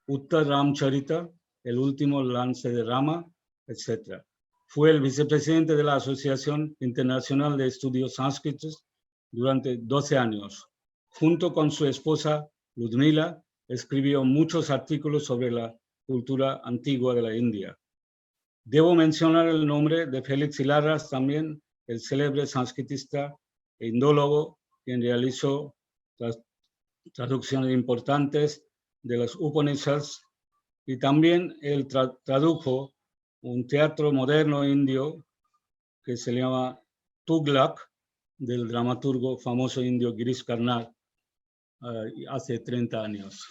Uttar Ramcharita, el último lance de Rama, etc. Fue el vicepresidente de la Asociación Internacional de Estudios Sánscritos durante 12 años. Junto con su esposa Ludmila, escribió muchos artículos sobre la cultura antigua de la India. Debo mencionar el nombre de Félix Ilarras también, el célebre sánscritista e indólogo, quien realizó las traducciones importantes de los Upanishads, y también él tradujo un teatro moderno indio que se llama Tughlaq, del dramaturgo famoso indio Girish Karnad, hace 30 años.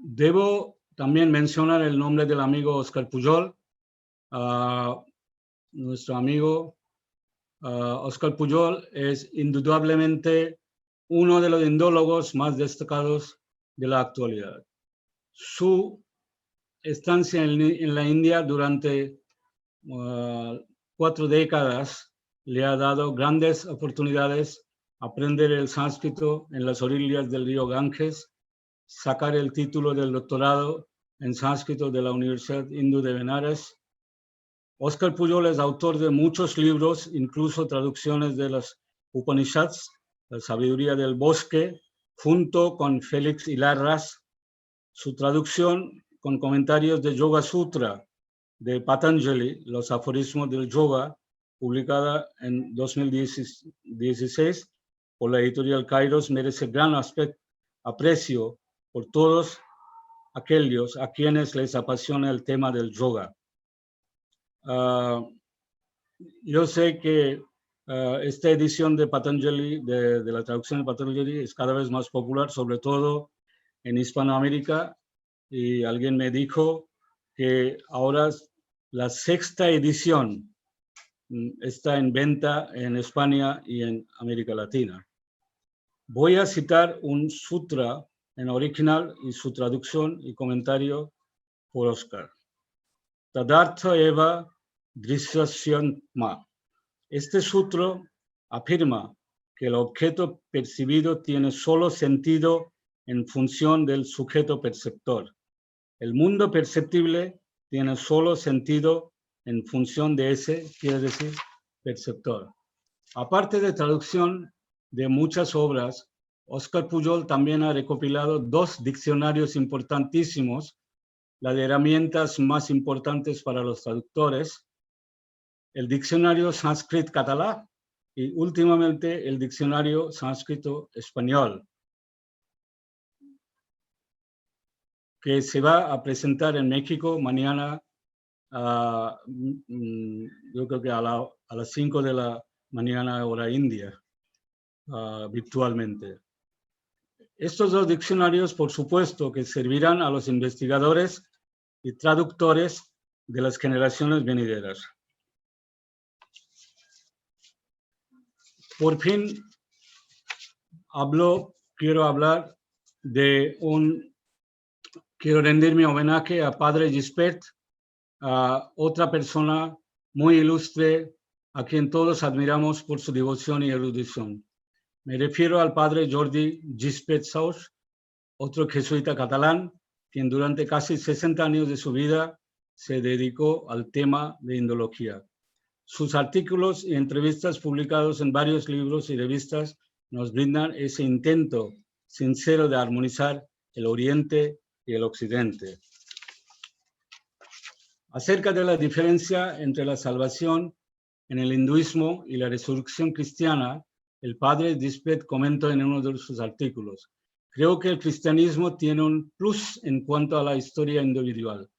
Debo también mencionar el nombre del amigo Oscar Pujol. Nuestro amigo Oscar Pujol es indudablemente uno de los indólogos más destacados de la actualidad. Su estancia en la India durante 4 décadas le ha dado grandes oportunidades aprender el sánscrito en las orillas del río Ganges, sacar el título del doctorado en sánscrito de la Universidad Hindú de Benares. Oscar Pujol es autor de muchos libros, incluso traducciones de los Upanishads, la sabiduría del bosque, junto con Félix Ilarras. Su traducción con comentarios de Yoga Sutra de Patanjali, los aforismos del yoga, publicada en 2016 por la editorial Kairos, merece gran aprecio por todos aquellos a quienes les apasiona el tema del yoga. Yo sé que esta edición de Patanjali, de la traducción de Patanjali, es cada vez más popular, sobre todo en Hispanoamérica, y alguien me dijo que ahora la 6ª edición está en venta en España y en América Latina. Voy a citar un sutra en original y su traducción y comentario por Oscar. Tadartha eva drisyasyantma. Este sutra afirma que el objeto percibido tiene solo sentido en función del sujeto perceptor. El mundo perceptible tiene solo sentido en función de ese, quiere decir, perceptor. Aparte de traducción de muchas obras, Oscar Pujol también ha recopilado 2 diccionarios importantísimos, las herramientas más importantes para los traductores, el diccionario sánscrito-catalá y últimamente el diccionario sánscrito-español, que se va a presentar en México mañana, yo creo que a las 5 de la mañana hora india, virtualmente. Estos 2 diccionarios, por supuesto, que servirán a los investigadores y traductores de las generaciones venideras. Por fin quiero hablar de quiero rendir mi homenaje a Padre Gispert, a otra persona muy ilustre, a quien todos admiramos por su devoción y erudición. Me refiero al Padre Jordi Gispert Saus, otro jesuita catalán, quien durante casi 60 años de su vida se dedicó al tema de indología. Sus artículos y entrevistas publicados en varios libros y revistas nos brindan ese intento sincero de armonizar el Oriente y el Occidente. Acerca de la diferencia entre la salvación en el hinduismo y la resurrección cristiana, el Padre Gispert comentó en uno de sus artículos: creo que el cristianismo tiene un plus en cuanto a la historia individual,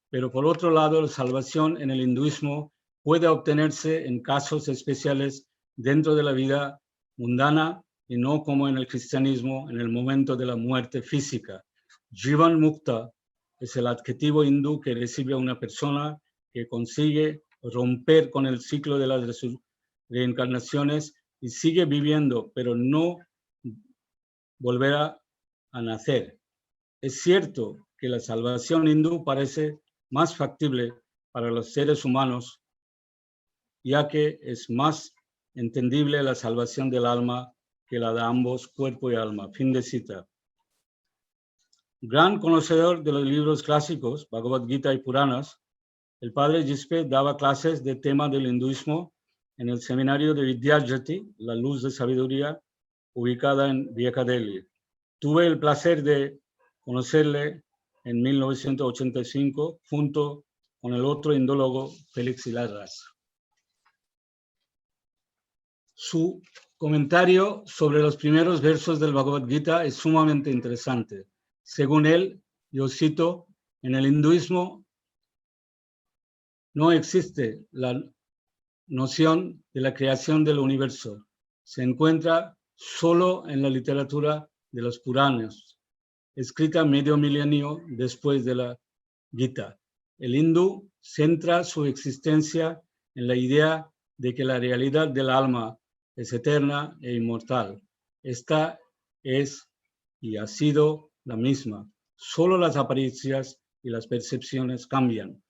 pero por otro lado, la salvación en el hinduismo puede obtenerse en casos especiales dentro de la vida mundana y no como en el cristianismo en el momento de la muerte física. Jivan Mukta es el adjetivo hindú que recibe a una persona que consigue romper con el ciclo de las reencarnaciones y sigue viviendo, pero no volverá a nacer. Es cierto que la salvación hindú parece más factible para los seres humanos, ya que es más entendible la salvación del alma que la de ambos, cuerpo y alma. Fin de cita. Gran conocedor de los libros clásicos, Bhagavad Gita y Puranas, el Padre Gispert daba clases de tema del hinduismo en el seminario de Vidyajati, la luz de sabiduría, ubicada en Vieja Delhi. Tuve el placer de conocerle en 1985 junto con el otro indólogo Félix Hilarras. Su comentario sobre los primeros versos del Bhagavad Gita es sumamente interesante. Según él, yo cito, en el hinduismo no existe la noción de la creación del universo. Se encuentra solo en la literatura de los Puranas, escrita medio milenio después de la Gita. El hindú centra su existencia en la idea de que la realidad del alma es eterna e inmortal. Esta es y ha sido la misma. Solo las apariencias y las percepciones cambian.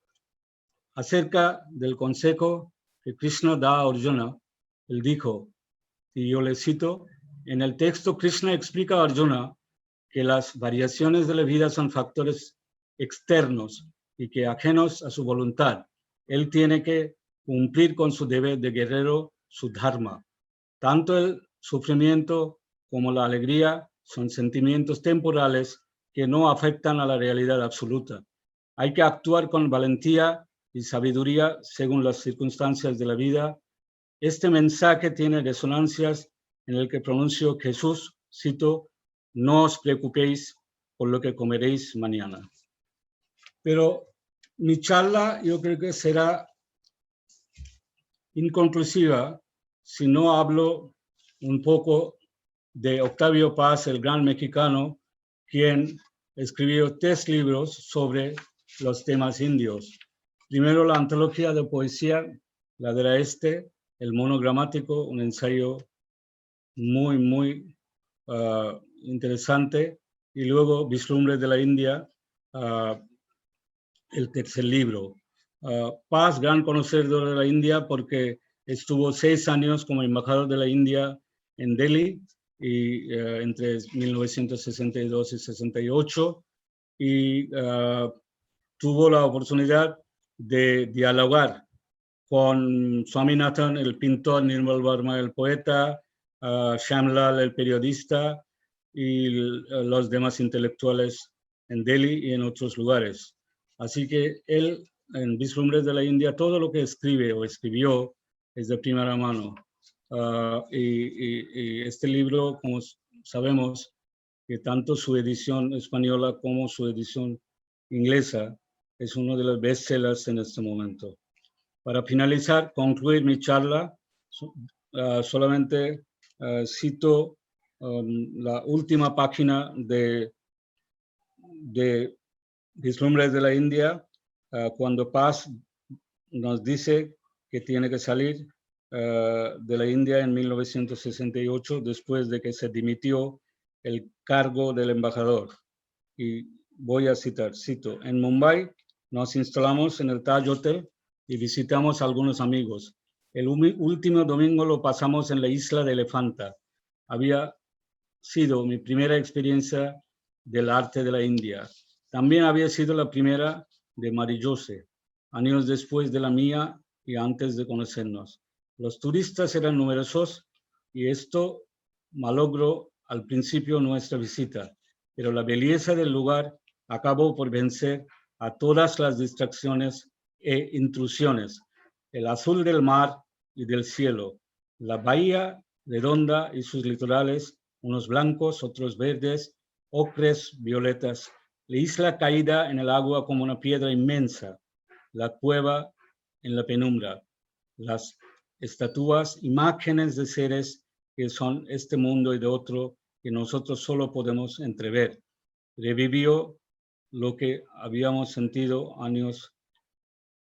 Acerca del consejo que Krishna da a Arjuna, él dijo, y yo le cito, en el texto Krishna explica a Arjuna que las variaciones de la vida son factores externos y que ajenos a su voluntad. Él tiene que cumplir con su deber de guerrero, su dharma. Tanto el sufrimiento como la alegría son sentimientos temporales que no afectan a la realidad absoluta. Hay que actuar con valentía y sabiduría según las circunstancias de la vida. Este mensaje tiene resonancias en el que pronunció Jesús, cito, no os preocupéis por lo que comeréis mañana. Pero mi charla yo creo que será inconclusiva si no hablo un poco de Octavio Paz, el gran mexicano, quien escribió 3 libros sobre los temas indios. Primero, la antología de poesía, Ladera Este, el monogramático, un ensayo muy interesante, y luego Vislumbres de la India, el tercer libro. Paz, gran conocedor de la India, porque estuvo 6 años como embajador de la India en Delhi, y, entre 1962 y 68, y tuvo la oportunidad de dialogar con Swaminathan, el pintor, Nirmal Verma, el poeta, Shyamlal, el periodista, y los demás intelectuales en Delhi y en otros lugares. Así que él, en Vislumbres de la India, todo lo que escribe o escribió es de primera mano. Y este libro, como sabemos, que tanto su edición española como su edición inglesa es uno de los bestsellers en este momento. Para finalizar, concluir mi charla, solamente cito la última página de Vislumbres de la India, cuando Paz nos dice que tiene que salir de la India en 1968 después de que se dimitió el cargo del embajador. Y voy a cito, en Mumbai nos instalamos en el Taj Hotel y visitamos a algunos amigos. El último domingo lo pasamos en la isla de Elefanta. Había sido mi primera experiencia del arte de la India. También había sido la primera de Marie-José, años después de la mía y antes de conocernos. Los turistas eran numerosos y esto malogró al principio nuestra visita, pero la belleza del lugar acabó por vencer a todas las distracciones e intrusiones. El azul del mar y del cielo, la bahía redonda y sus litorales, unos blancos, otros verdes, ocres, violetas, la isla caída en el agua como una piedra inmensa, la cueva en la penumbra, las estatuas, imágenes de seres que son este mundo y de otro que nosotros solo podemos entrever. Revivió lo que habíamos sentido años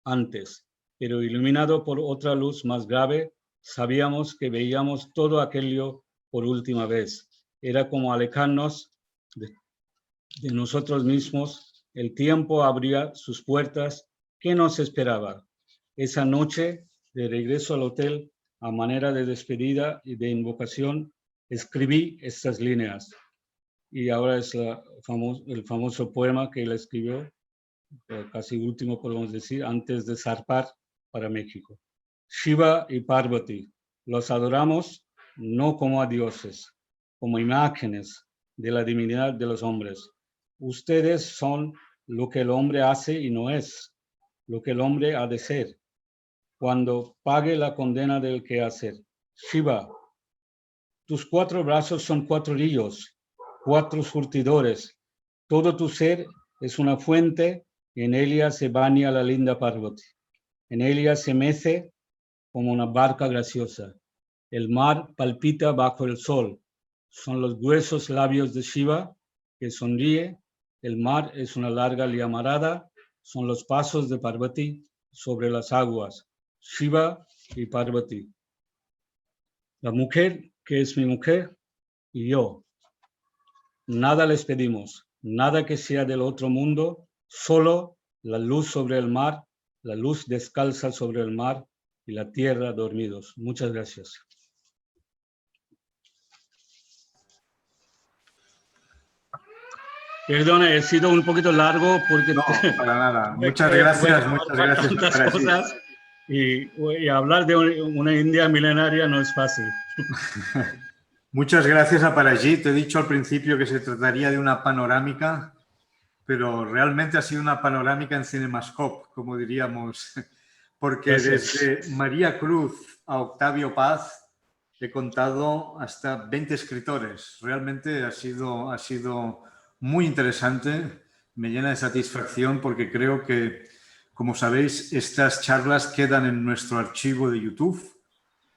antes, pero iluminado por otra luz más grave, sabíamos que veíamos todo aquello por última vez. Era como alejarnos de nosotros mismos. El tiempo abría sus puertas. ¿Qué nos esperaba? Esa noche, de regreso al hotel, a manera de despedida y de invocación, escribí estas líneas. Y ahora es el famoso poema que él escribió, casi último podemos decir, antes de zarpar para México. Shiva y Parvati, los adoramos no como a dioses, como imágenes de la divinidad de los hombres. Ustedes son lo que el hombre hace y no es, lo que el hombre ha de ser, cuando pague la condena del quehacer. Shiva, tus 4 brazos son 4 ríos, 4 surtidores. Todo tu ser es una fuente y en ella se baña la linda Parvati. En ella se mece como una barca graciosa. El mar palpita bajo el sol. Son los gruesos labios de Shiva que sonríe. El mar es una larga llamarada. Son los pasos de Parvati sobre las aguas. Shiva y Parvati. La mujer que es mi mujer y yo. Nada les pedimos, nada que sea del otro mundo, solo la luz sobre el mar, la luz descalza sobre el mar y la tierra dormidos. Muchas gracias. Perdone, he sido un poquito largo porque... No, para nada. Muchas gracias, muchas gracias. Para cosas y hablar de una India milenaria no es fácil. Muchas gracias a Parajit. Te he dicho al principio que se trataría de una panorámica, pero realmente ha sido una panorámica en Cinemascope, como diríamos, porque desde María Cruz a Octavio Paz he contado hasta 20 escritores. Realmente ha sido muy interesante, me llena de satisfacción porque creo que, como sabéis, estas charlas quedan en nuestro archivo de YouTube.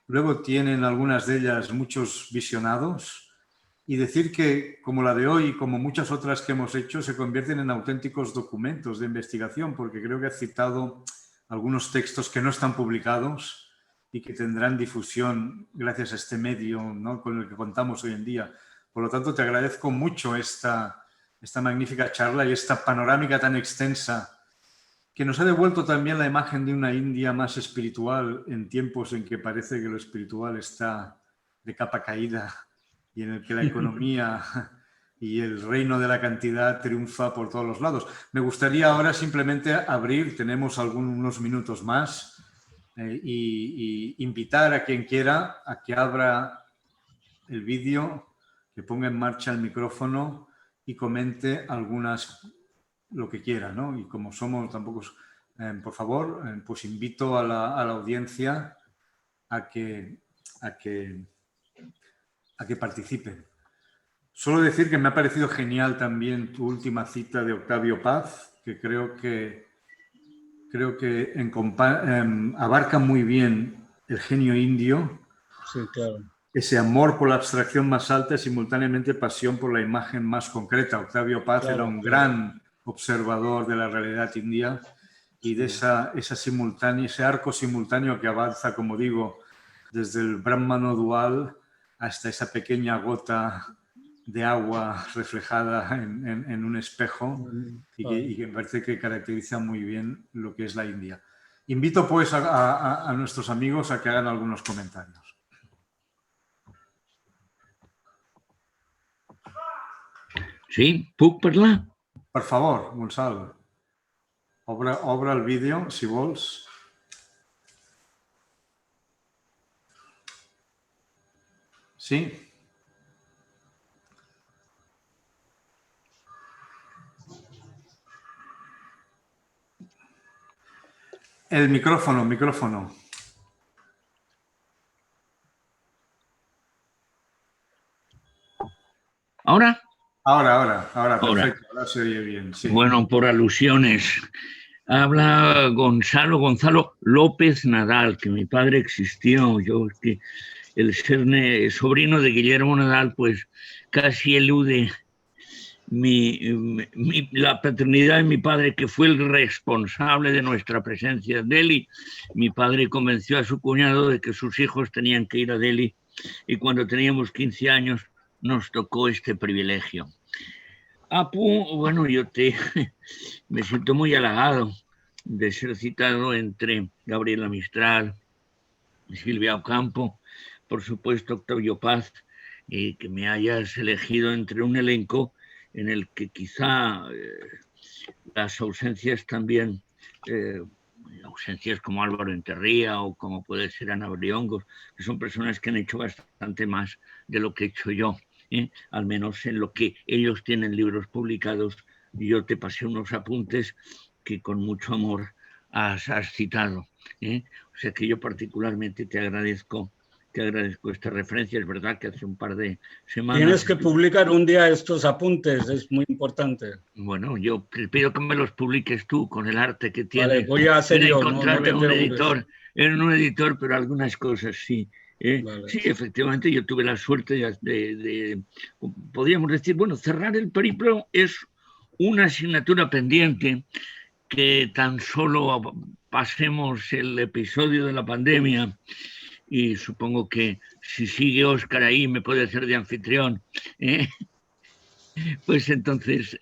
Luego tienen algunas de ellas muchos visionados y decir que, como la de hoy y como muchas otras que hemos hecho, se convierten en auténticos documentos de investigación, porque creo que has citado algunos textos que no están publicados y que tendrán difusión gracias a este medio, ¿no?, con el que contamos hoy en día. Por lo tanto, te agradezco mucho esta magnífica charla y esta panorámica tan extensa que nos ha devuelto también la imagen de una India más espiritual en tiempos en que parece que lo espiritual está de capa caída y en el que la economía y el reino de la cantidad triunfa por todos los lados. Me gustaría ahora simplemente abrir, tenemos algunos minutos más, y invitar a quien quiera a que abra el vídeo, que ponga en marcha el micrófono y comente lo que quiera, ¿no? Y como somos tampoco, por favor, pues invito a la audiencia a que participen. Solo decir que me ha parecido genial también tu última cita de Octavio Paz, que creo que abarca muy bien el genio indio. Sí, claro. Ese amor por la abstracción más alta y simultáneamente pasión por la imagen más concreta. Octavio Paz era un gran observador de la realidad india y de ese arco simultáneo que avanza, como digo, desde el Brahmano dual hasta esa pequeña gota de agua reflejada en un espejo y que me parece que caracteriza muy bien lo que es la India. Invito pues a nuestros amigos a que hagan algunos comentarios. Sí, puc parlar? Per favor, Gonçal, obre el vídeo, si vols. Sí? El micrófono. ¿Ahora? Ahora, perfecto, ahora se oye bien. Sí. Bueno, por alusiones. Habla Gonzalo López Nadal, que mi padre existió. Yo, que el ser sobrino de Guillermo Nadal, pues casi elude la paternidad de mi padre, que fue el responsable de nuestra presencia en Delhi. Mi padre convenció a su cuñado de que sus hijos tenían que ir a Delhi y cuando teníamos 15 años nos tocó este privilegio. Apu, bueno, me siento muy halagado de ser citado entre Gabriela Mistral, Silvia Ocampo, por supuesto Octavio Paz, que me hayas elegido entre un elenco en el que quizá las ausencias también, ausencias como Álvaro Enterría o como puede ser Ana Briongos, que son personas que han hecho bastante más de lo que he hecho yo. Al menos en lo que ellos tienen libros publicados, y yo te pasé unos apuntes que con mucho amor has citado. O sea que yo particularmente te agradezco esta referencia. Es verdad que hace un par de semanas... Tienes que publicar un día estos apuntes, es muy importante. Bueno, yo te pido que me los publiques tú con el arte que tienes. Vale, voy a hacer yo, encontrarme un editor, pero algunas cosas sí. Vale. Sí, efectivamente, yo tuve la suerte podríamos decir, bueno, cerrar el periplo es una asignatura pendiente, que tan solo pasemos el episodio de la pandemia, y supongo que si sigue Óscar ahí me puede hacer de anfitrión, pues entonces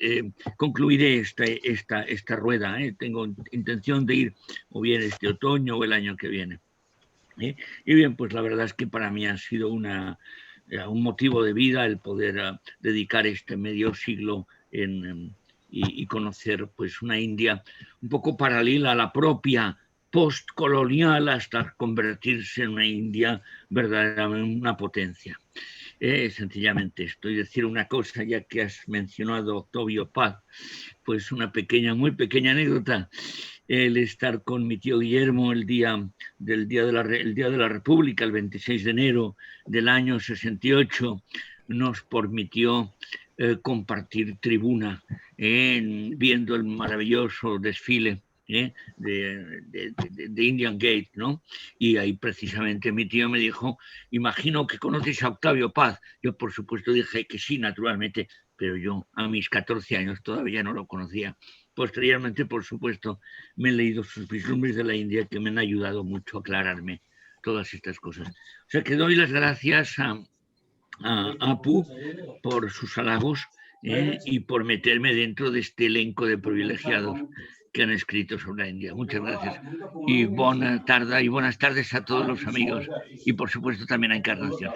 concluiré esta rueda. Tengo intención de ir o bien este otoño o el año que viene. Y bien, pues la verdad es que para mí ha sido un motivo de vida el poder dedicar este medio siglo y conocer pues una India un poco paralela a la propia postcolonial hasta convertirse en una India verdaderamente una potencia. Sencillamente esto. Y decir una cosa, ya que has mencionado a Octavio Paz, pues una muy pequeña anécdota. El estar con mi tío Guillermo el día de la República, el 26 de enero del año 68, nos permitió compartir tribuna viendo el maravilloso desfile de Indian Gate, ¿no? Y ahí precisamente mi tío me dijo: imagino que conoces a Octavio Paz. Yo por supuesto dije que sí, naturalmente, pero yo a mis 14 años todavía no lo conocía. Posteriormente, por supuesto, me he leído sus vislumbres de la India, que me han ayudado mucho a aclararme todas estas cosas. O sea que doy las gracias a Apu por sus halagos y por meterme dentro de este elenco de privilegiados que han escrito sobre la India. Muchas gracias. Y buenas tardes a todos los amigos y por supuesto también a Encarnación.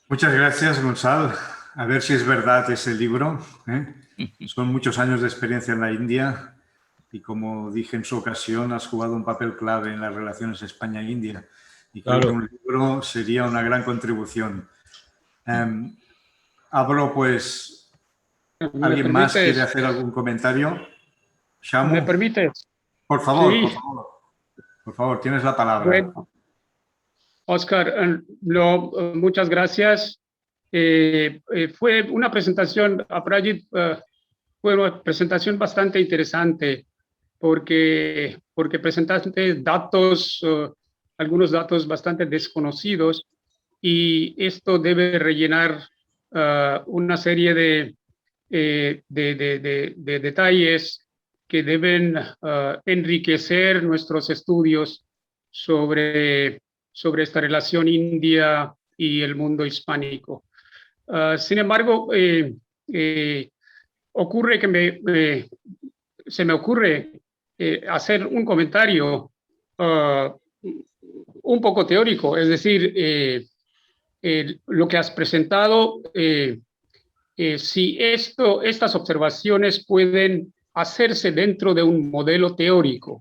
Muchas gracias, Gonzalo. A ver si es verdad ese libro. Son muchos años de experiencia en la India y, como dije en su ocasión, has jugado un papel clave en las relaciones España-India. Y creo que un libro sería una gran contribución. Abro, pues, ¿alguien más quiere hacer algún comentario? Shamu, ¿Me permites? Por favor, Sí. por favor, tienes la palabra. Bueno, Óscar, muchas gracias. Fue una presentación, Aprajit, fue una presentación bastante interesante porque presentaste datos, algunos datos bastante desconocidos, y esto debe rellenar una serie de detalles que deben enriquecer nuestros estudios sobre esta relación India y el mundo hispánico. Sin embargo, ocurre que se me ocurre hacer un comentario un poco teórico, es decir, lo que has presentado, si estas observaciones pueden hacerse dentro de un modelo teórico,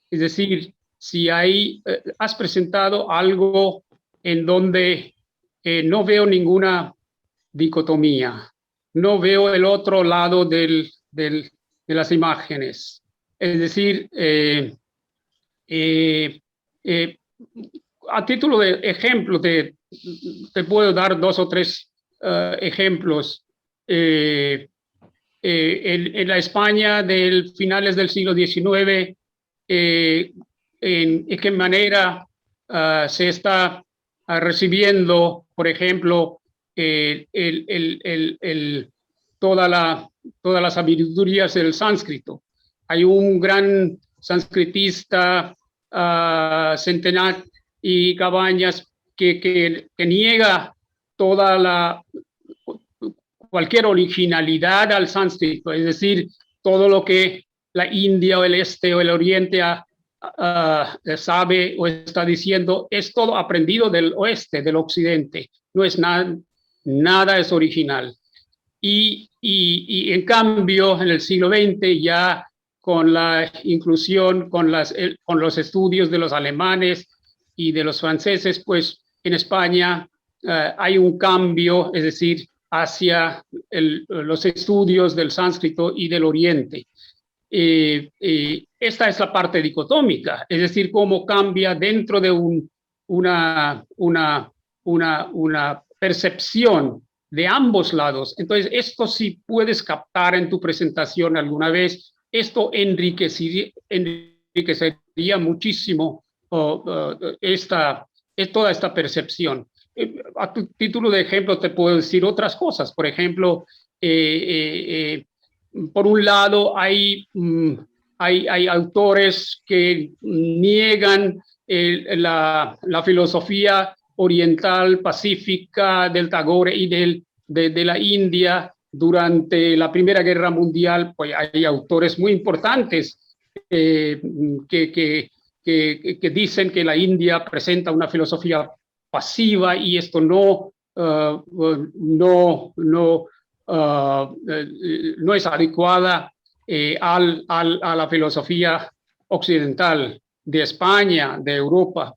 es decir, si has presentado algo en donde no veo ninguna dicotomía, no veo el otro lado de las imágenes. Es decir, a título de ejemplo, te puedo dar 2 o 3 ejemplos. En la España de finales del siglo XIX, en qué manera se está recibiendo, por ejemplo, todas las sabidurías del sánscrito. Hay un gran sánscritista, Centenat y Cabañas, que niega cualquier originalidad al sánscrito, es decir, todo lo que la India o el este o el oriente sabe o está diciendo es todo aprendido del oeste, del occidente, no es nada es original. Y en cambio, en el siglo XX, ya con la inclusión, con los estudios de los alemanes y de los franceses, pues en España hay un cambio, es decir, hacia los estudios del sánscrito y del oriente. Esta es la parte dicotómica, es decir, cómo cambia dentro de una percepción de ambos lados. Entonces, esto sí puedes captar en tu presentación alguna vez. Esto enriquecería muchísimo toda esta percepción. A tu título de ejemplo te puedo decir otras cosas. Por ejemplo, por un lado hay autores que niegan la filosofía oriental pacífica del Tagore y de la India. Durante la Primera Guerra Mundial, pues hay autores muy importantes que dicen que la India presenta una filosofía pasiva y esto no es adecuada a la filosofía occidental de España, de Europa.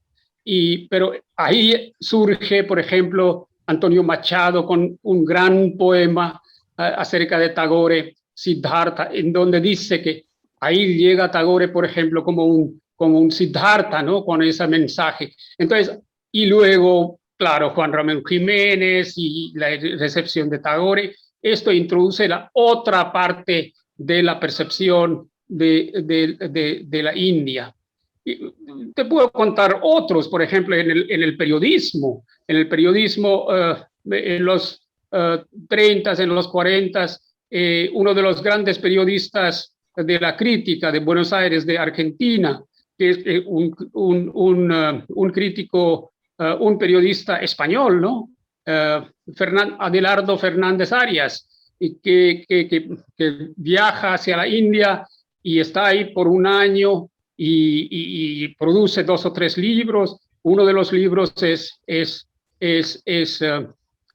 Pero ahí surge, por ejemplo, Antonio Machado con un gran poema acerca de Tagore, Siddhartha, en donde dice que ahí llega Tagore, por ejemplo, como un Siddhartha, ¿no? Con ese mensaje. Entonces, y luego, claro, Juan Ramón Jiménez y la recepción de Tagore, esto introduce la otra parte de la percepción de la India. Y te puedo contar otros, por ejemplo, en el periodismo. En el periodismo, en los 30, en los 40, uno de los grandes periodistas de la crítica de Buenos Aires, de Argentina, que es un crítico, un periodista español, ¿no? Adelardo Fernández Arias, que viaja hacia la India y está ahí por un año y produce 2 o 3 libros. Uno de los libros es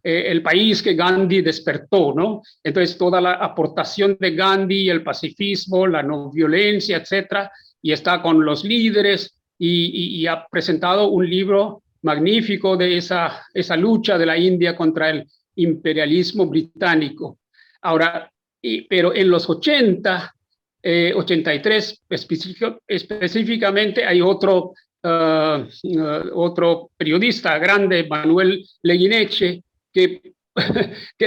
el país que Gandhi despertó, ¿no? Entonces, toda la aportación de Gandhi, el pacifismo, la no violencia, etcétera, y está con los líderes y ha presentado un libro magnífico de esa lucha de la India contra el imperialismo británico. Ahora, pero en los 80, 83 específicamente, hay otro periodista grande, Manuel Leguineche, que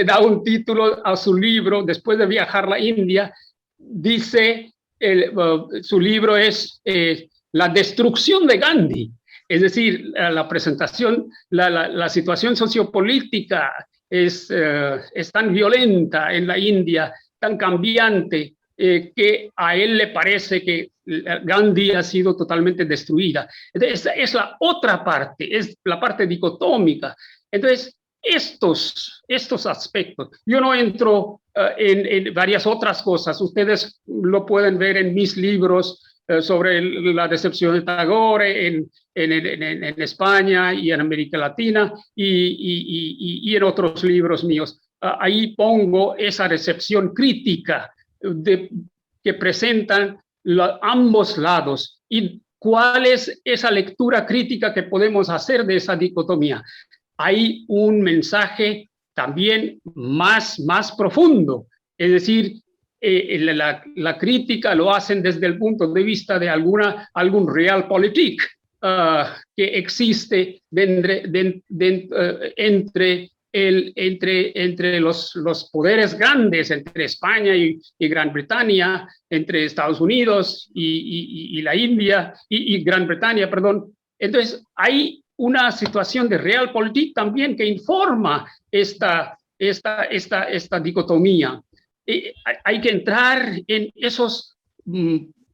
da un título a su libro después de viajar a la India. Dice, su libro es La destrucción de Gandhi. Es decir, la presentación, la situación sociopolítica es tan violenta en la India tan cambiante que a él le parece que Gandhi ha sido totalmente destruida. Entonces, es la otra parte, es la parte dicotómica. Entonces, estos aspectos, yo no entro en varias otras cosas, ustedes lo pueden ver en mis libros sobre la decepción de Tagore en España y en América Latina y en otros libros míos. Ahí pongo esa recepción crítica que presentan ambos lados y cuál es esa lectura crítica que podemos hacer de esa dicotomía. Hay un mensaje también más profundo, es decir, la crítica lo hacen desde el punto de vista de algún realpolitik que existe entre los poderes grandes, entre España y Gran Bretaña, entre Estados Unidos y la India, y Gran Bretaña, perdón. Entonces, hay una situación de realpolitik también que informa esta dicotomía. Hay que entrar en esos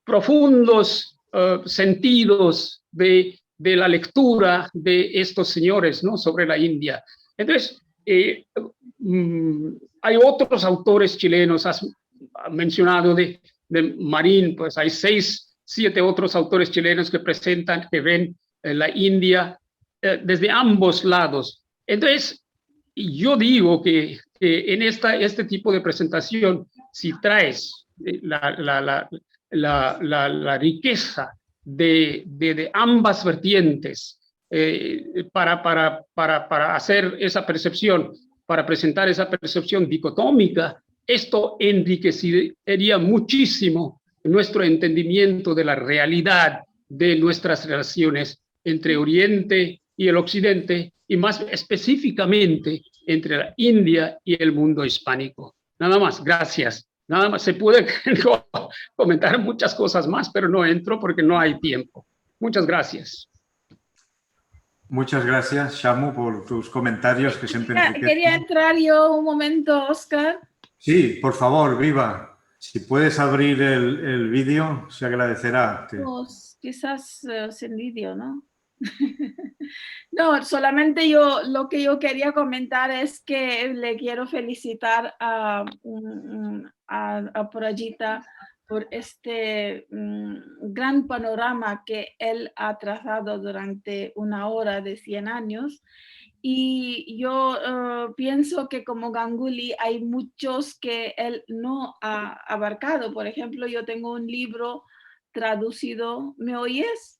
profundos sentidos de la lectura de estos señores, ¿no?, sobre la India. Entonces, hay otros autores chilenos, has mencionado de Marín, pues hay 6, 7 otros autores chilenos que presentan, que ven la India desde ambos lados. Entonces, yo digo que en este tipo de presentación, si traes la riqueza de ambas vertientes para hacer esa percepción, para presentar esa percepción dicotómica, esto enriquecería muchísimo nuestro entendimiento de la realidad de nuestras relaciones entre Oriente y el Occidente, y más específicamente entre la India y el mundo hispánico. Nada más, gracias. Nada más, se puede comentar muchas cosas más, pero no entro porque no hay tiempo. Muchas gracias. Muchas gracias, Shamu, por tus comentarios que siempre enriquecen. Quería entrar yo un momento, Oscar. Sí, por favor, Viva. Si puedes abrir el vídeo, se agradecerá. Pues, quizás sin vídeo, ¿no? No, solamente lo que yo quería comentar es que le quiero felicitar a Porajita por este gran panorama que él ha trazado durante una hora de 100 años. Y yo pienso que como Ganguly hay muchos que él no ha abarcado. Por ejemplo, yo tengo un libro traducido. ¿Me oyes?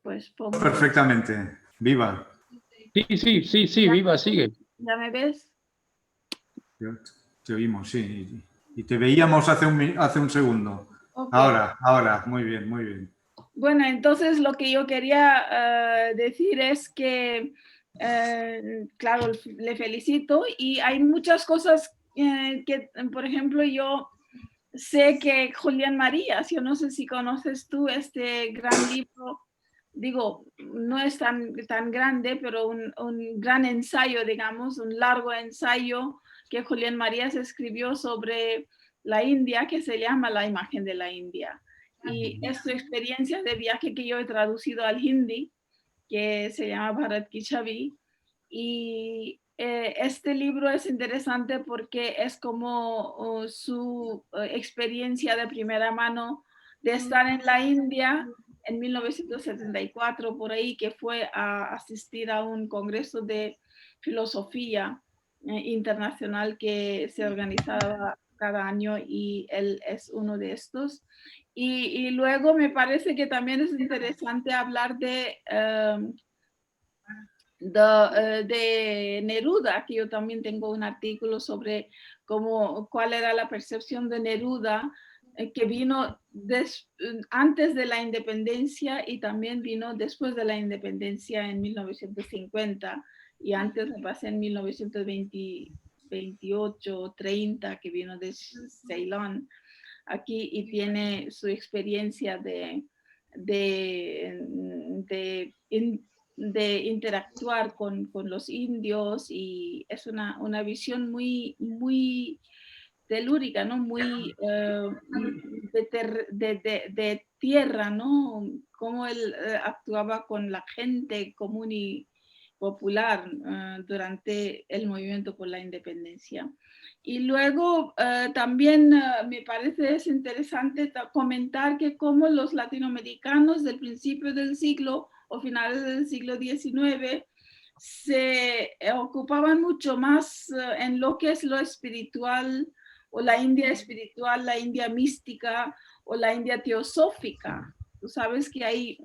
Pues pongo... Perfectamente. Viva. Sí, Viva, sigue. ¿Ya me ves? Te oímos, sí. Y te veíamos hace un segundo. Okay. Ahora. Muy bien, muy bien. Bueno, entonces lo que yo quería decir es que, claro, le felicito y hay muchas cosas que, por ejemplo, yo sé que Julián Marías, yo no sé si conoces tú este gran libro, digo, no es tan grande, pero un gran ensayo, digamos, un largo ensayo que Julián Marías escribió sobre la India, que se llama La imagen de la India. Y es su experiencia de viaje que yo he traducido al hindi, que se llama Bharat Ki Chhabi. Y este libro es interesante porque es como su experiencia de primera mano de estar en la India en 1974, por ahí, que fue a asistir a un congreso de filosofía internacional que se organizaba cada año y él es uno de estos. Y luego me parece que también es interesante hablar de Neruda, que yo también tengo un artículo sobre cuál era la percepción de Neruda, que vino antes de la independencia y también vino después de la independencia en 1950 y antes me pasé en 1928 30, que vino de Ceilán aquí y tiene su experiencia de de interactuar con los indios, y es una visión muy, muy telúrica, ¿no? Muy de tierra, ¿no? Cómo él actuaba con la gente común y popular durante el movimiento por la independencia. Y luego también me parece es interesante comentar que como los latinoamericanos del principio del siglo o finales del siglo XIX se ocupaban mucho más en lo que es lo espiritual, o la India espiritual, la India mística o la India teosófica. Tú sabes que hay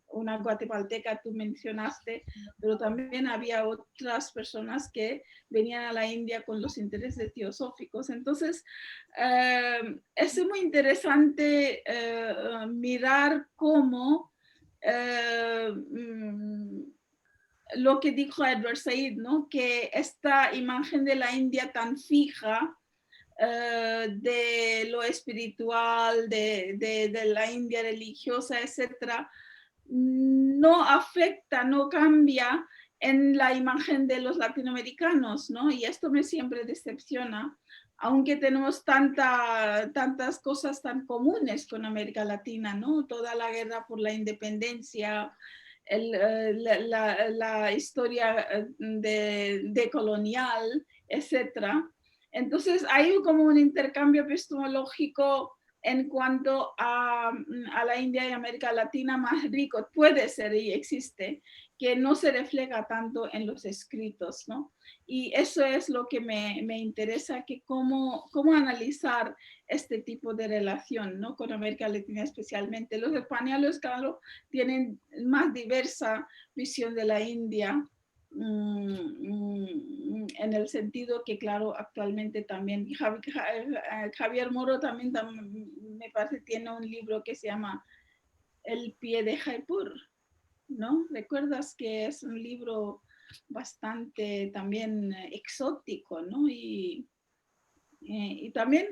una guatemalteca, tú mencionaste, pero también había otras personas que venían a la India con los intereses teosóficos. Entonces, es muy interesante mirar cómo lo que dijo Edward Said, ¿no? Que esta imagen de la India tan fija, de lo espiritual, de la India religiosa, etcétera, no afecta, no cambia en la imagen de los latinoamericanos, ¿no? Y esto me siempre decepciona, aunque tenemos tantas cosas tan comunes con América Latina, ¿no? Toda la guerra por la independencia, la historia de colonial, etcétera. Entonces hay como un intercambio epistemológico en cuanto a la India y América Latina más rico, puede ser y existe, que no se refleja tanto en los escritos, ¿no? Y eso es lo que me interesa, que cómo analizar este tipo de relación, ¿no? Con América Latina especialmente. Los españoles, claro, tienen más diversa visión de la India, en el sentido que, claro, actualmente también Javier Moro también me parece tiene un libro que se llama El pie de Jaipur, ¿no? ¿Recuerdas que es un libro bastante también exótico, ¿no? Y también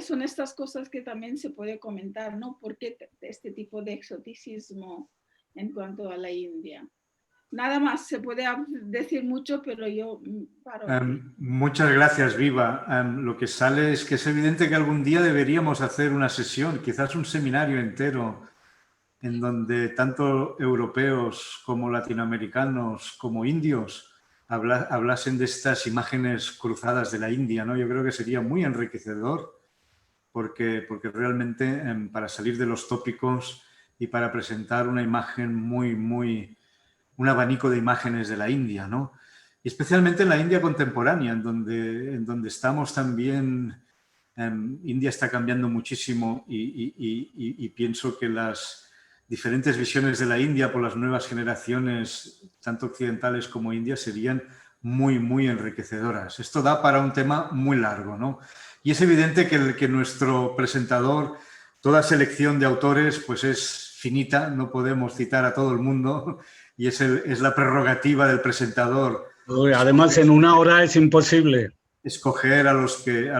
son estas cosas que también se puede comentar, ¿no? ¿Por qué este tipo de exoticismo en cuanto a la India? Nada más, se puede decir mucho, pero yo paro. Muchas gracias, Viva. Lo que sale es que es evidente que algún día deberíamos hacer una sesión, quizás un seminario entero, en donde tanto europeos como latinoamericanos como indios hablasen de estas imágenes cruzadas de la India, ¿no? Yo creo que sería muy enriquecedor, porque realmente para salir de los tópicos y para presentar una imagen un abanico de imágenes de la India, ¿no? Y especialmente en la India contemporánea, en donde estamos también. India está cambiando muchísimo y pienso que las diferentes visiones de la India por las nuevas generaciones, tanto occidentales como indias, serían muy, muy enriquecedoras. Esto da para un tema muy largo, ¿no? Y es evidente que nuestro presentador, toda selección de autores, pues es finita, no podemos citar a todo el mundo, y es la prerrogativa del presentador. Además, en una hora es imposible. Escoger a los que...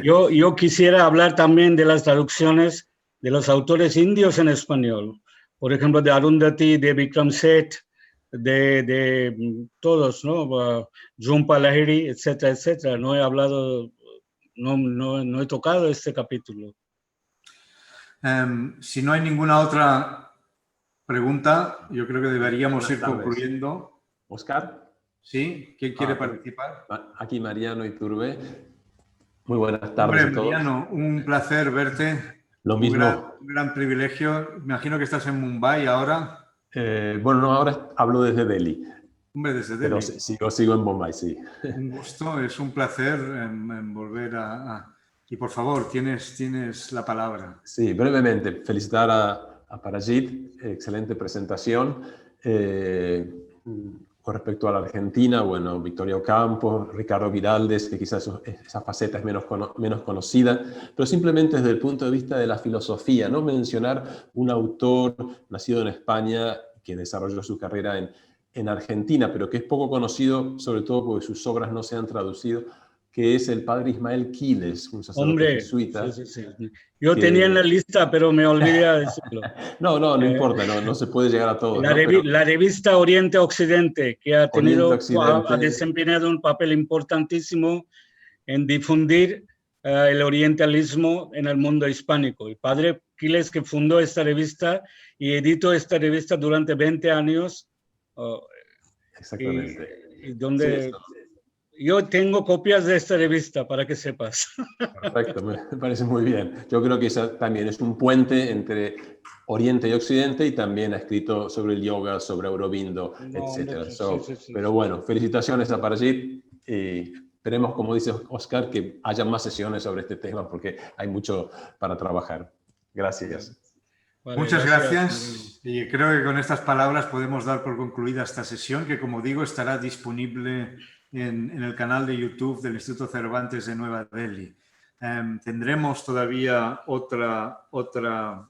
Yo quisiera hablar también de las traducciones de los autores indios en español. Por ejemplo, de Arundhati, de Vikram Seth, de todos, ¿no? Jhumpa Lahiri, etcétera, etcétera. No he hablado, no he tocado este capítulo. Si no hay ninguna otra pregunta, yo creo que deberíamos ir concluyendo. ¿Oscar? ¿Sí? ¿Quién quiere participar? Aquí Mariano Iturbe. Muy buenas tardes a todos. Mariano, un placer verte. Lo mismo. Un gran privilegio. Me imagino que estás en Mumbai ahora. Bueno, no, ahora hablo desde Delhi. Hombre, desde Delhi. Pero sigo en Bombay, sí. Un gusto, es un placer en volver Y por favor, tienes la palabra. Sí, brevemente, felicitar a Parajit, excelente presentación. Con respecto a la Argentina, bueno, Victoria Ocampo, Ricardo Giraldes, que quizás esa faceta es menos conocida, pero simplemente desde el punto de vista de la filosofía, no mencionar un autor nacido en España que desarrolló su carrera en Argentina, pero que es poco conocido, sobre todo porque sus obras no se han traducido, que es el padre Ismael Quiles, un sacerdote Hombre, jesuita. sí. Yo que- tenía en la lista, pero me olvidé de decirlo. No importa, no se puede llegar a todos. La, ¿no? Pero la revista Oriente-Occidente, que ha Oriente-Occidente. desempeñado un papel importantísimo en difundir el orientalismo en el mundo hispánico. El padre Quiles, que fundó esta revista y editó esta revista durante 20 años, Exactamente. y donde Sí, eso. yo tengo copias de esta revista, para que sepas. Perfecto, me parece muy bien. Yo creo que esa también es un puente entre Oriente y Occidente, y también ha escrito sobre el yoga, sobre Aurobindo, etc. Sí. Pero bueno, felicitaciones a Parajit, y esperemos, como dice Oscar, que haya más sesiones sobre este tema, porque hay mucho para trabajar. Gracias. Vale, Muchas gracias. Y creo que con estas palabras podemos dar por concluida esta sesión, que, como digo, estará disponible en el canal de YouTube del Instituto Cervantes de Nueva Delhi. Tendremos todavía otra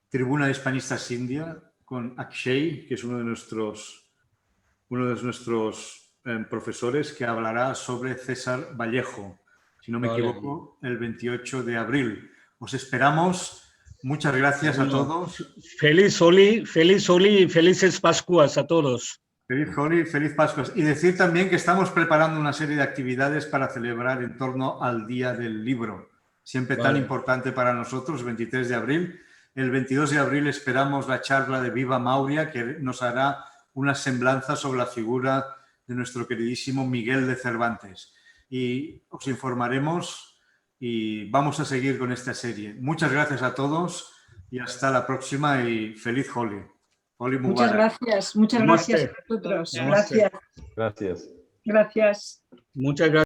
tribuna de hispanistas india con Akshay, que es uno de nuestros profesores, que hablará sobre César Vallejo, si no me equivoco, el 28 de abril. Os esperamos. Muchas gracias a todos. Feliz Holi y felices Pascuas a todos. Feliz Holi, feliz Pascuas. Y decir también que estamos preparando una serie de actividades para celebrar en torno al Día del Libro, siempre tan importante para nosotros, 23 de abril. El 22 de abril esperamos la charla de Viva Mauria, que nos hará una semblanza sobre la figura de nuestro queridísimo Miguel de Cervantes. Y os informaremos y vamos a seguir con esta serie. Muchas gracias a todos y hasta la próxima, y feliz Holi. Holi Mubarak. Muchas gracias a vosotros. Gracias. Gracias. Gracias. Muchas gracias.